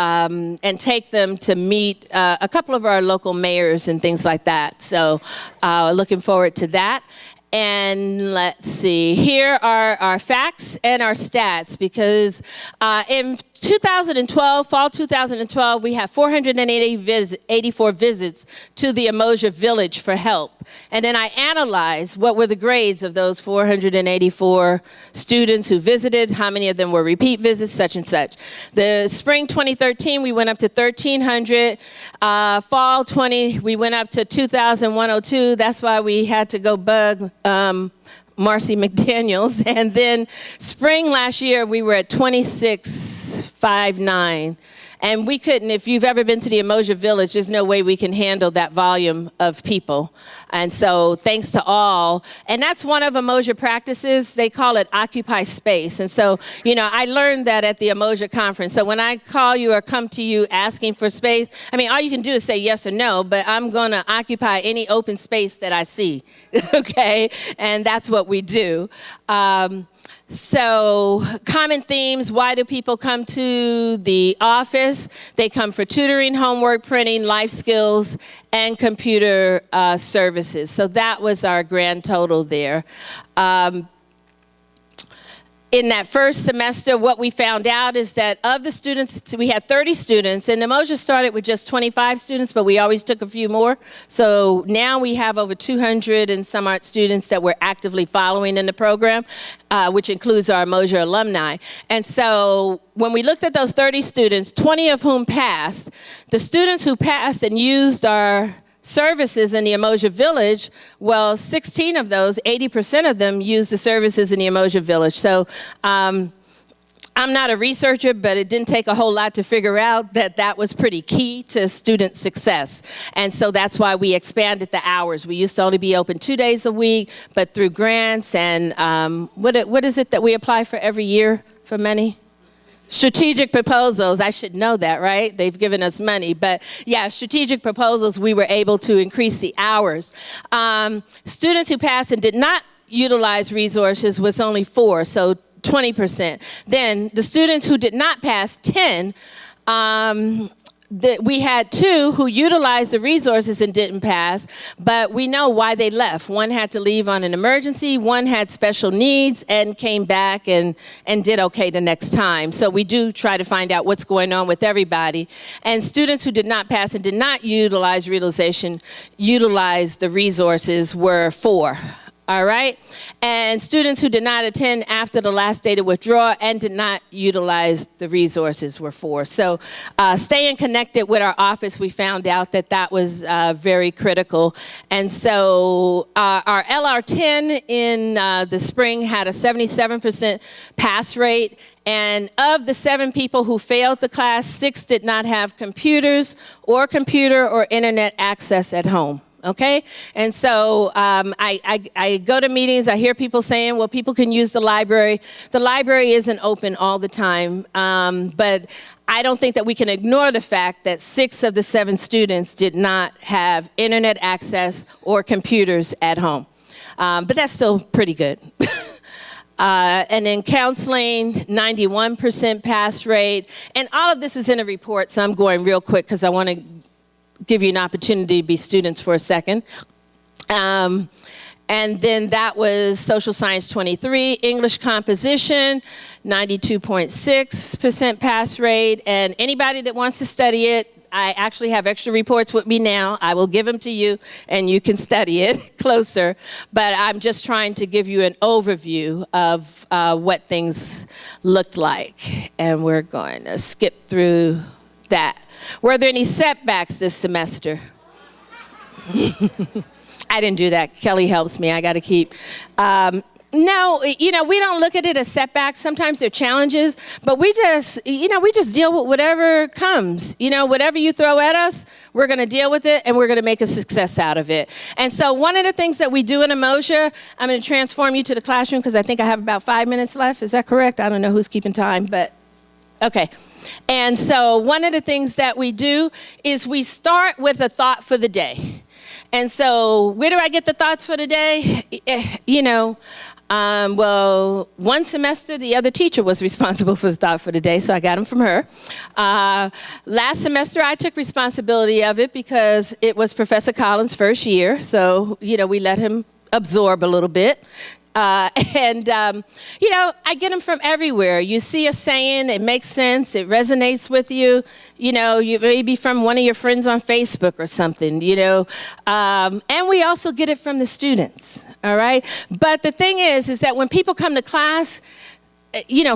take them to meet a couple of our local mayors and things like that. So looking forward to that. And let's see, here are our facts and our stats, because in 2012, fall 2012, we had 484 visits to the Umoja Village for help. And then I analyzed what were the grades of those 484 students who visited, how many of them were repeat visits, such and such. The spring 2013, we went up to 1,300. Fall 20, we went up to 2,102. That's why we had to go bug Marcy McDaniels. And then spring last year, we were at 2659. And we couldn't, if you've ever been to the Umoja Village, there's no way we can handle that volume of people. And so thanks to all. And that's one of Umoja practices. They call it occupy space. And so, you know, I learned that at the Umoja conference. So when I call you or come to you asking for space, I mean, all you can do is say yes or no, but I'm going to occupy any open space that I see, okay? And that's what we do. So common themes, why do people come to the office? They come for tutoring, homework, printing, life skills, and computer services. So that was our grand total there. In that first semester, what we found out is that of the students, we had 30 students, and Umoja started with just 25 students, but we always took a few more. So now we have over 200 and some odd students that we're actively following in the program, which includes our Umoja alumni. And so when we looked at those 30 students, 20 of whom passed, the students who passed and used our services in the Umoja Village, well, 16 of those, 80% of them used the services in the Umoja Village. So I'm not a researcher, but it didn't take a whole lot to figure out that that was pretty key to student success. And so that's why we expanded the hours. We used to only be open 2 days a week, but through grants and what is it that we apply for every year for many? Strategic proposals, I should know that, right? They've given us money, but yeah, strategic proposals, we were able to increase the hours. Students who passed and did not utilize resources was only 4, so 20%. Then the students who did not pass, 10, we had 2 who utilized the resources and didn't pass, but we know why they left. One had to leave on an emergency, one had special needs and came back and did okay the next time. So we do try to find out what's going on with everybody. And students who did not pass and did not utilize utilized the resources were 4. All right? And students who did not attend after the last day to withdraw and did not utilize the resources were 4. So staying connected with our office, we found out that that was very critical. And so our LR10 in the spring had a 77% pass rate. And of the 7 people who failed the class, 6 did not have computers or computer or internet access at home. okay? And so I go to meetings, I hear people saying, well, people can use the library. The library isn't open all the time, but I don't think that we can ignore the fact that 6 of the 7 students did not have internet access or computers at home. But that's still pretty good. And in counseling, 91% pass rate. And all of this is in a report, so I'm going real quick because I want to give you an opportunity to be students for a second. And then that was social science 23, English composition, 92.6% pass rate. And anybody that wants to study it, I actually have extra reports with me now. I will give them to you and you can study it closer. But I'm just trying to give you an overview of what things looked like. And we're going to skip through that. Were there any setbacks this semester? I didn't do that. Kelly helps me. I got to keep. No, we don't look at it as setbacks. Sometimes they're challenges, but we just deal with whatever comes. Whatever you throw at us, we're going to deal with it and we're going to make a success out of it. And so one of the things that we do in Umoja, I'm going to transform you to the classroom because I think I have about 5 minutes left. Is that correct? I don't know who's keeping time, but okay. And so one of the things that we do is we start with a thought for the day. And so where do I get the thoughts for the day? Well, one semester, the other teacher was responsible for the thought for the day, so I got them from her. Last semester, I took responsibility of it because it was Professor Collins' first year, so, we let him absorb a little bit. I get them from everywhere. You see a saying, it makes sense, it resonates with you. You may be from one of your friends on Facebook or something, and we also get it from the students, all right? But the thing is that when people come to class,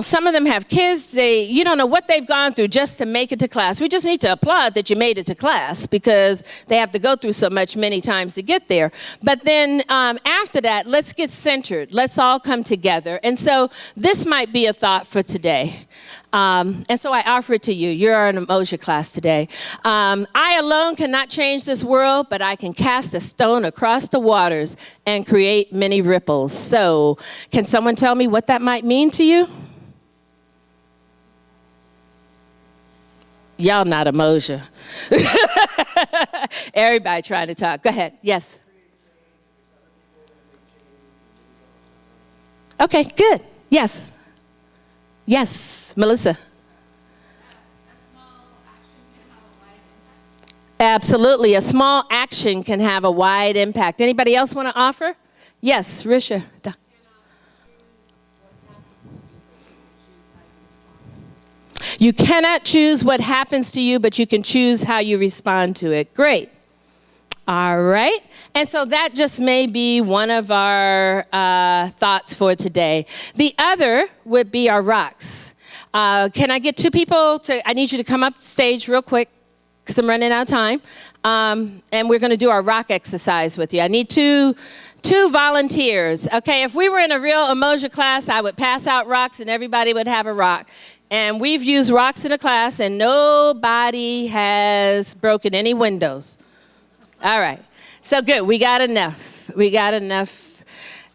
some of them have kids, you don't know what they've gone through just to make it to class. We just need to applaud that you made it to class because they have to go through so much many times to get there. But then after that, let's get centered. Let's all come together. And so this might be a thought for today. And so I offer it to you. You're in an Umoja class today. I alone cannot change this world, but I can cast a stone across the waters and create many ripples. So can someone tell me what that might mean to you? Y'all not Umoja. Everybody trying to talk. Go ahead. Yes. Okay, good. Yes. Yes, Melissa. Absolutely. A small action can have a wide impact. Anybody else want to offer? Yes, Risha. You cannot choose what happens to you, but you can choose how you respond to it. Great. All right. And so that just may be one of our thoughts for today. The other would be our rocks. Can I get 2 people I need you to come up stage real quick because I'm running out of time. And we're going to do our rock exercise with you. I need two volunteers. Okay, if we were in a real Umoja class, I would pass out rocks and everybody would have a rock. And we've used rocks in the class and nobody has broken any windows. All right. So good. We got enough.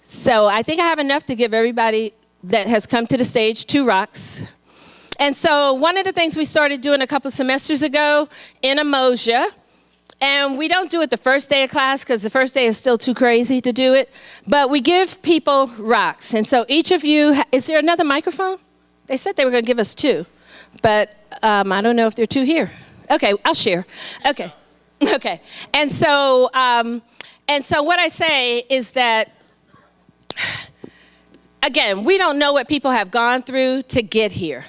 So I think I have enough to give everybody that has come to the stage 2 rocks. And so one of the things we started doing a couple semesters ago in Umoja, and we don't do it the first day of class because the first day is still too crazy to do it, but we give people rocks. And so each of you, is there another microphone? They said they were going to give us 2, but I don't know if there are 2 here. Okay, I'll share. Okay. Okay, and so what I say is that, again, we don't know what people have gone through to get here.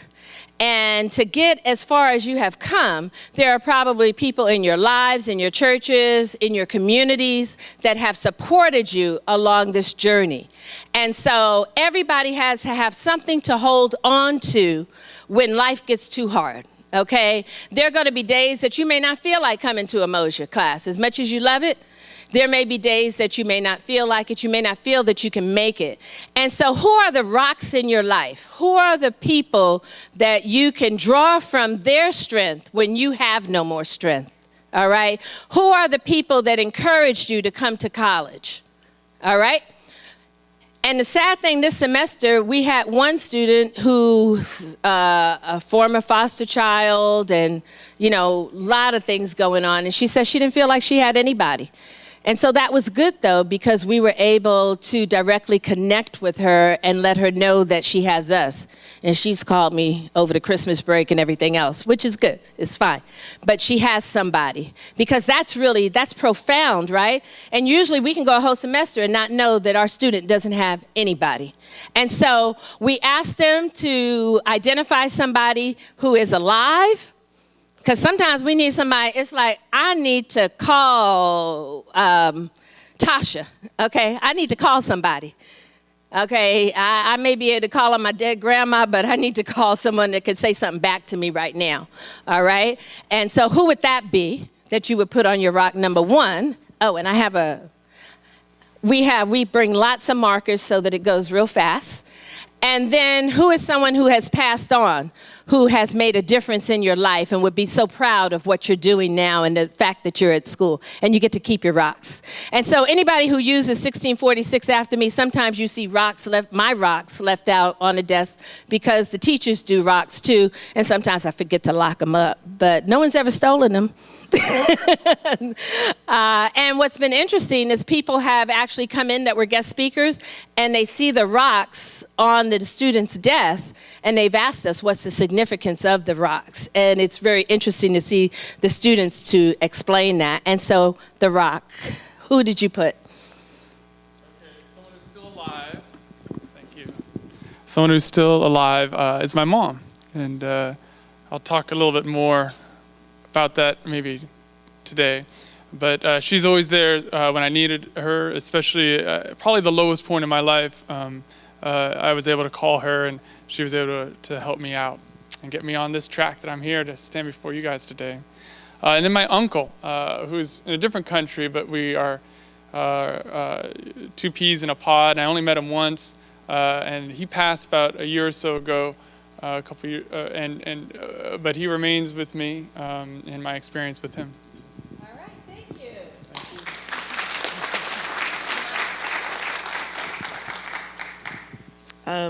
And to get as far as you have come, there are probably people in your lives, in your churches, in your communities that have supported you along this journey. And so everybody has to have something to hold on to when life gets too hard. Okay, there are going to be days that you may not feel like coming to Umoja class. As much as you love it, there may be days that you may not feel like it. You may not feel that you can make it. And so who are the rocks in your life? Who are the people that you can draw from their strength when you have no more strength? All right? Who are the people that encouraged you to come to college? All right? And the sad thing this semester, we had one student who's a former foster child and, you know, a lot of things going on. And she said she didn't feel like she had anybody. And so that was good, though, because we were able to directly connect with her and let her know that she has us. And she's called me over the Christmas break and everything else, which is good. It's fine. But she has somebody, because that's profound, right? And usually we can go a whole semester and not know that our student doesn't have anybody. And so we asked them to identify somebody who is alive. Because sometimes we need somebody, it's like, I need to call Tasha, okay? I need to call somebody, okay? I may be able to call on my dead grandma, but I need to call someone that could say something back to me right now, all right? And so who would that be that you would put on your rock number one? Oh, and I have we bring lots of markers so that it goes real fast. And then who is someone who has passed on, who has made a difference in your life and would be so proud of what you're doing now and the fact that you're at school and you get to keep your rocks. And so anybody who uses 1646 after me, sometimes you see my rocks left out on the desk because the teachers do rocks too. And sometimes I forget to lock them up, but no one's ever stolen them. And what's been interesting is people have actually come in that were guest speakers and they see the rocks on the students' desk and they've asked us what's the significance of the rocks. And it's very interesting to see the students to explain that. And so the rock, who did you put? Okay, someone who's still alive. Thank you. Someone who's still alive is my mom. And I'll talk a little bit more about that maybe today, but she's always there when I needed her, especially probably the lowest point in my life. I was able to call her and she was able to help me out and get me on this track that I'm here to stand before you guys today. And then my uncle, who's in a different country, but we are two peas in a pod. I only met him once, and he passed about a year or so ago. A couple years, but he remains with me in my experience with him. All right, thank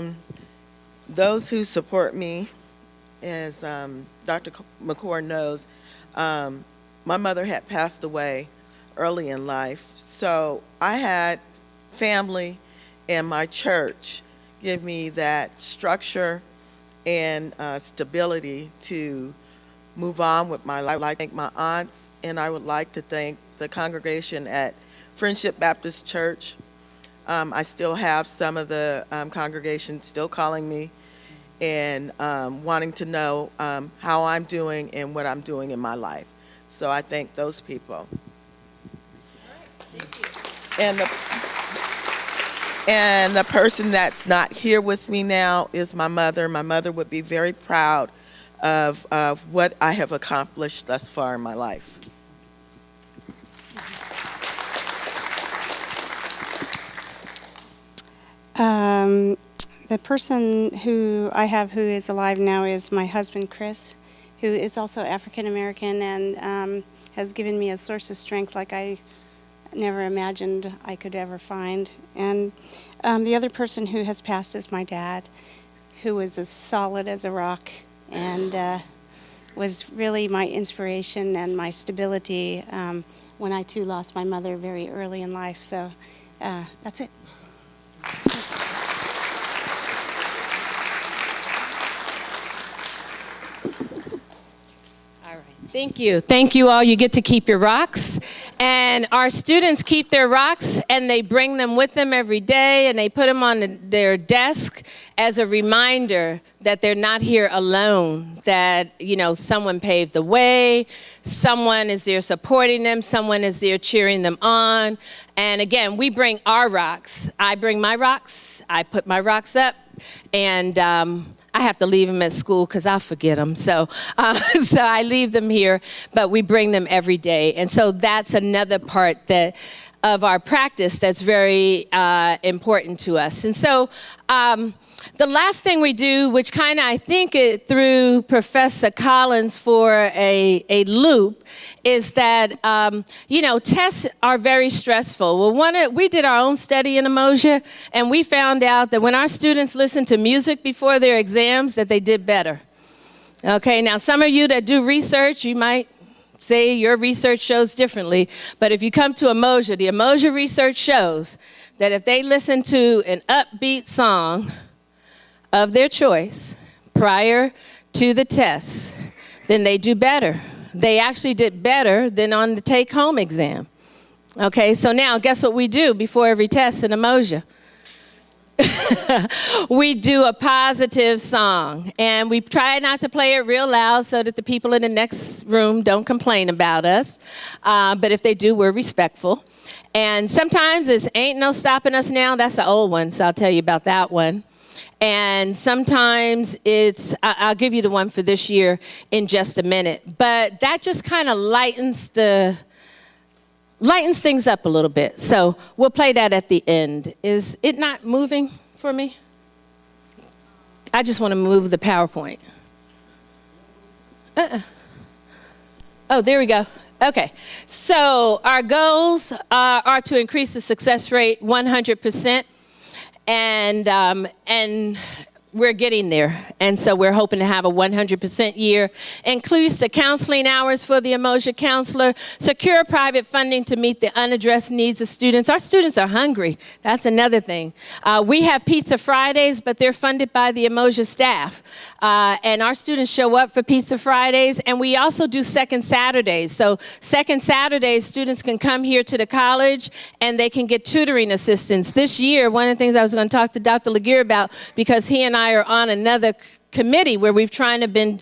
you. Those who support me, as Dr. McCord knows, my mother had passed away early in life, so I had family and my church give me that structure and stability to move on with my life. I'd like to thank my aunts, and I would like to thank the congregation at Friendship Baptist Church. I still have some of the congregation still calling me and wanting to know how I'm doing and what I'm doing in my life. So I thank those people. And the person that's not here with me now is my mother. My mother would be very proud of what I have accomplished thus far in my life. The person who I have who is alive now is my husband, Chris, who is also African American and has given me a source of strength like I never imagined I could ever find. And the other person who has passed is my dad, who was as solid as a rock and was really my inspiration and my stability when I too lost my mother very early in life. So that's it. Thank you. Thank you all. You get to keep your rocks. And our students keep their rocks and they bring them with them every day and they put them on their desk as a reminder that they're not here alone, that, you know, someone paved the way, someone is there supporting them, someone is there cheering them on. And again, we bring our rocks. I bring my rocks. I put my rocks up and I have to leave them at school because I'll forget them. So I leave them here, but we bring them every day. And so that's another part that of our practice that's very important to us. And so the last thing we do, which kind of I think it threw Professor Collins for a loop, is that, tests are very stressful. Well, we did our own study in Umoja, and we found out that when our students listened to music before their exams, that they did better. Okay, now some of you that do research, you might say your research shows differently, but if you come to Umoja, the Umoja research shows that if they listen to an upbeat song of their choice prior to the test, then they do better. They actually did better than on the take-home exam. Okay, so now guess what we do before every test in Umoja? We do a positive song, and we try not to play it real loud so that the people in the next room don't complain about us. But if they do, we're respectful. And sometimes it's Ain't No Stopping Us Now. That's an old one, so I'll tell you about that one. And sometimes it's, I'll give you the one for this year in just a minute. But that just kind of lightens things up a little bit. So we'll play that at the end. Is it not moving for me? I just want to move the PowerPoint. Oh, there we go. Okay. So our goals are to increase the success rate 100%. And we're getting there. And so we're hoping to have a 100% year. Includes the counseling hours for the Umoja counselor. Secure private funding to meet the unaddressed needs of students. Our students are hungry. That's another thing. We have Pizza Fridays, but they're funded by the Umoja staff. And our students show up for Pizza Fridays. And we also do Second Saturdays. So Second Saturdays, students can come here to the college and they can get tutoring assistance. This year, one of the things I was going to talk to Dr. Laguerre about, because he and I are on another committee where we've been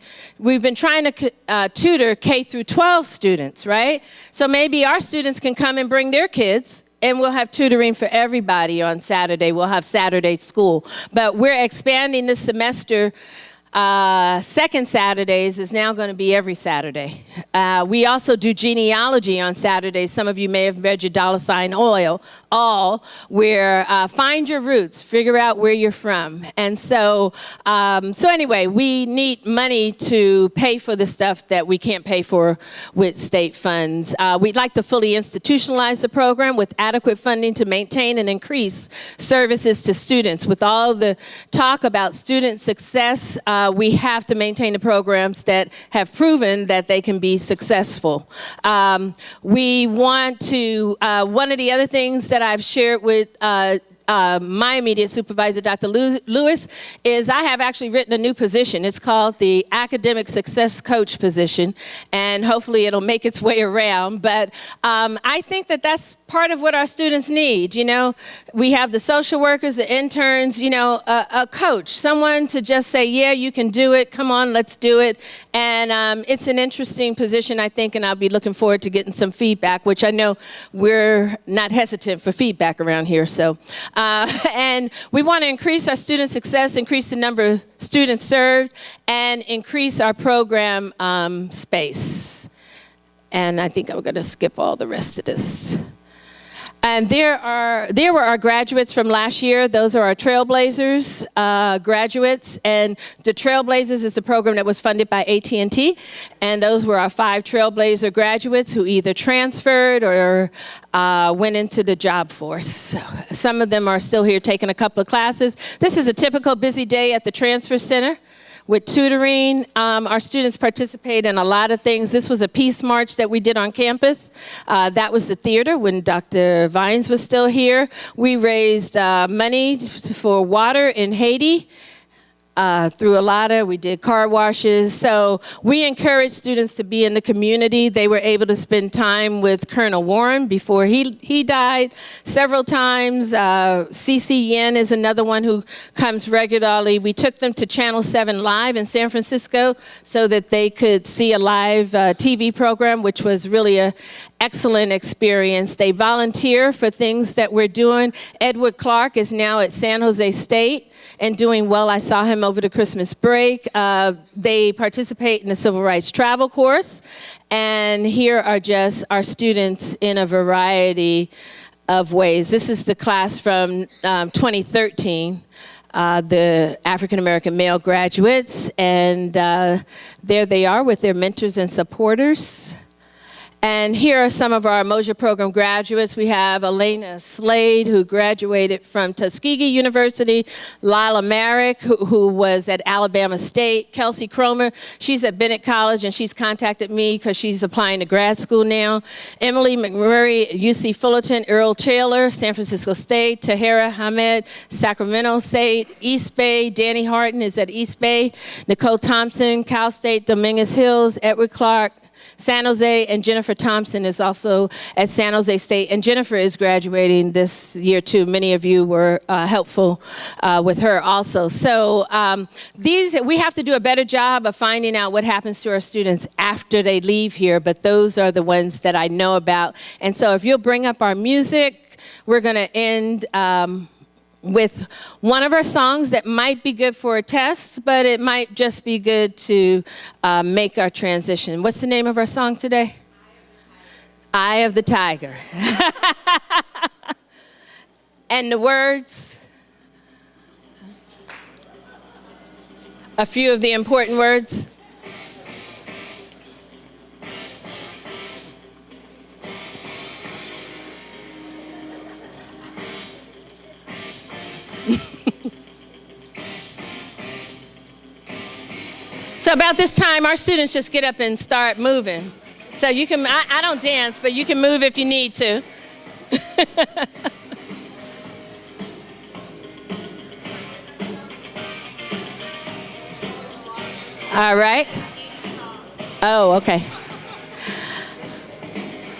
trying to tutor K through 12 students, right? So maybe our students can come and bring their kids, and we'll have tutoring for everybody on Saturday. We'll have Saturday school. But we're expanding this semester. Second Saturdays is now going to be every Saturday. We also do genealogy on Saturdays. Some of you may have read your $oil, where find your roots, figure out where you're from. And so anyway, we need money to pay for the stuff that we can't pay for with state funds. We'd like to fully institutionalize the program with adequate funding to maintain and increase services to students. With all the talk about student success, we have to maintain the programs that have proven that they can be successful. We want to, one of the other things that I've shared with my immediate supervisor, Dr. Lewis, is I have actually written a new position. It's called the Academic Success Coach position, and hopefully it'll make its way around. But I think that that's part of what our students need. You know, we have the social workers, the interns, you know, a coach, someone to just say, yeah, you can do it. Come on, let's do it. And it's an interesting position, I think, and I'll be looking forward to getting some feedback, which I know we're not hesitant for feedback around here. So. And we want to increase our student success, increase the number of students served, and increase our program space. And I think I'm going to skip all the rest of this. And there were our graduates from last year. Those are our Trailblazers graduates. And the Trailblazers is a program that was funded by AT&T. And those were our 5 Trailblazer graduates who either transferred or went into the job force. Some of them are still here taking a couple of classes. This is a typical busy day at the Transfer Center. With tutoring, our students participate in a lot of things. This was a peace march that we did on campus. That was the theater when Dr. Vines was still here. We raised money for water in Haiti. Through Alada, we did car washes. So we encourage students to be in the community. They were able to spend time with Colonel Warren before he died several times. CC Yen is another one who comes regularly. We took them to Channel 7 Live in San Francisco so that they could see a live TV program, which was really an excellent experience. They volunteer for things that we're doing. Edward Clark is now at San Jose State and doing well. I saw him over the Christmas break. They participate in the Civil Rights Travel course. And here are just our students in a variety of ways. This is the class from 2013. The African American male graduates, and there they are with their mentors and supporters. And here are some of our Moja program graduates. We have Elena Slade, who graduated from Tuskegee University, Lila Merrick, who was at Alabama State, Kelsey Cromer, she's at Bennett College, and she's contacted me because she's applying to grad school now. Emily McMurray, UC Fullerton, Earl Taylor, San Francisco State, Tahira Hamed, Sacramento State, East Bay, Danny Harton is at East Bay, Nicole Thompson, Cal State, Dominguez Hills, Edward Clark, San Jose, and Jennifer Thompson is also at San Jose State, and Jennifer is graduating this year too. Many of you were helpful with her also. So we have to do a better job of finding out what happens to our students after they leave here, but those are the ones that I know about. And so if you'll bring up our music, we're going to end with one of our songs that might be good for a test, but it might just be good to make our transition. What's the name of our song today? Eye of the Tiger. And the words, a few of the important words. So about this time, our students just get up and start moving. So you can, I don't dance, but you can move if you need to. All right. Oh, okay.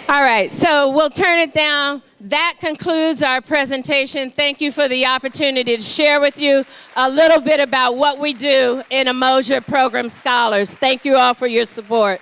All right, so we'll turn it down. That concludes our presentation. Thank you for the opportunity to share with you a little bit about what we do in Umoja Program Scholars. Thank you all for your support.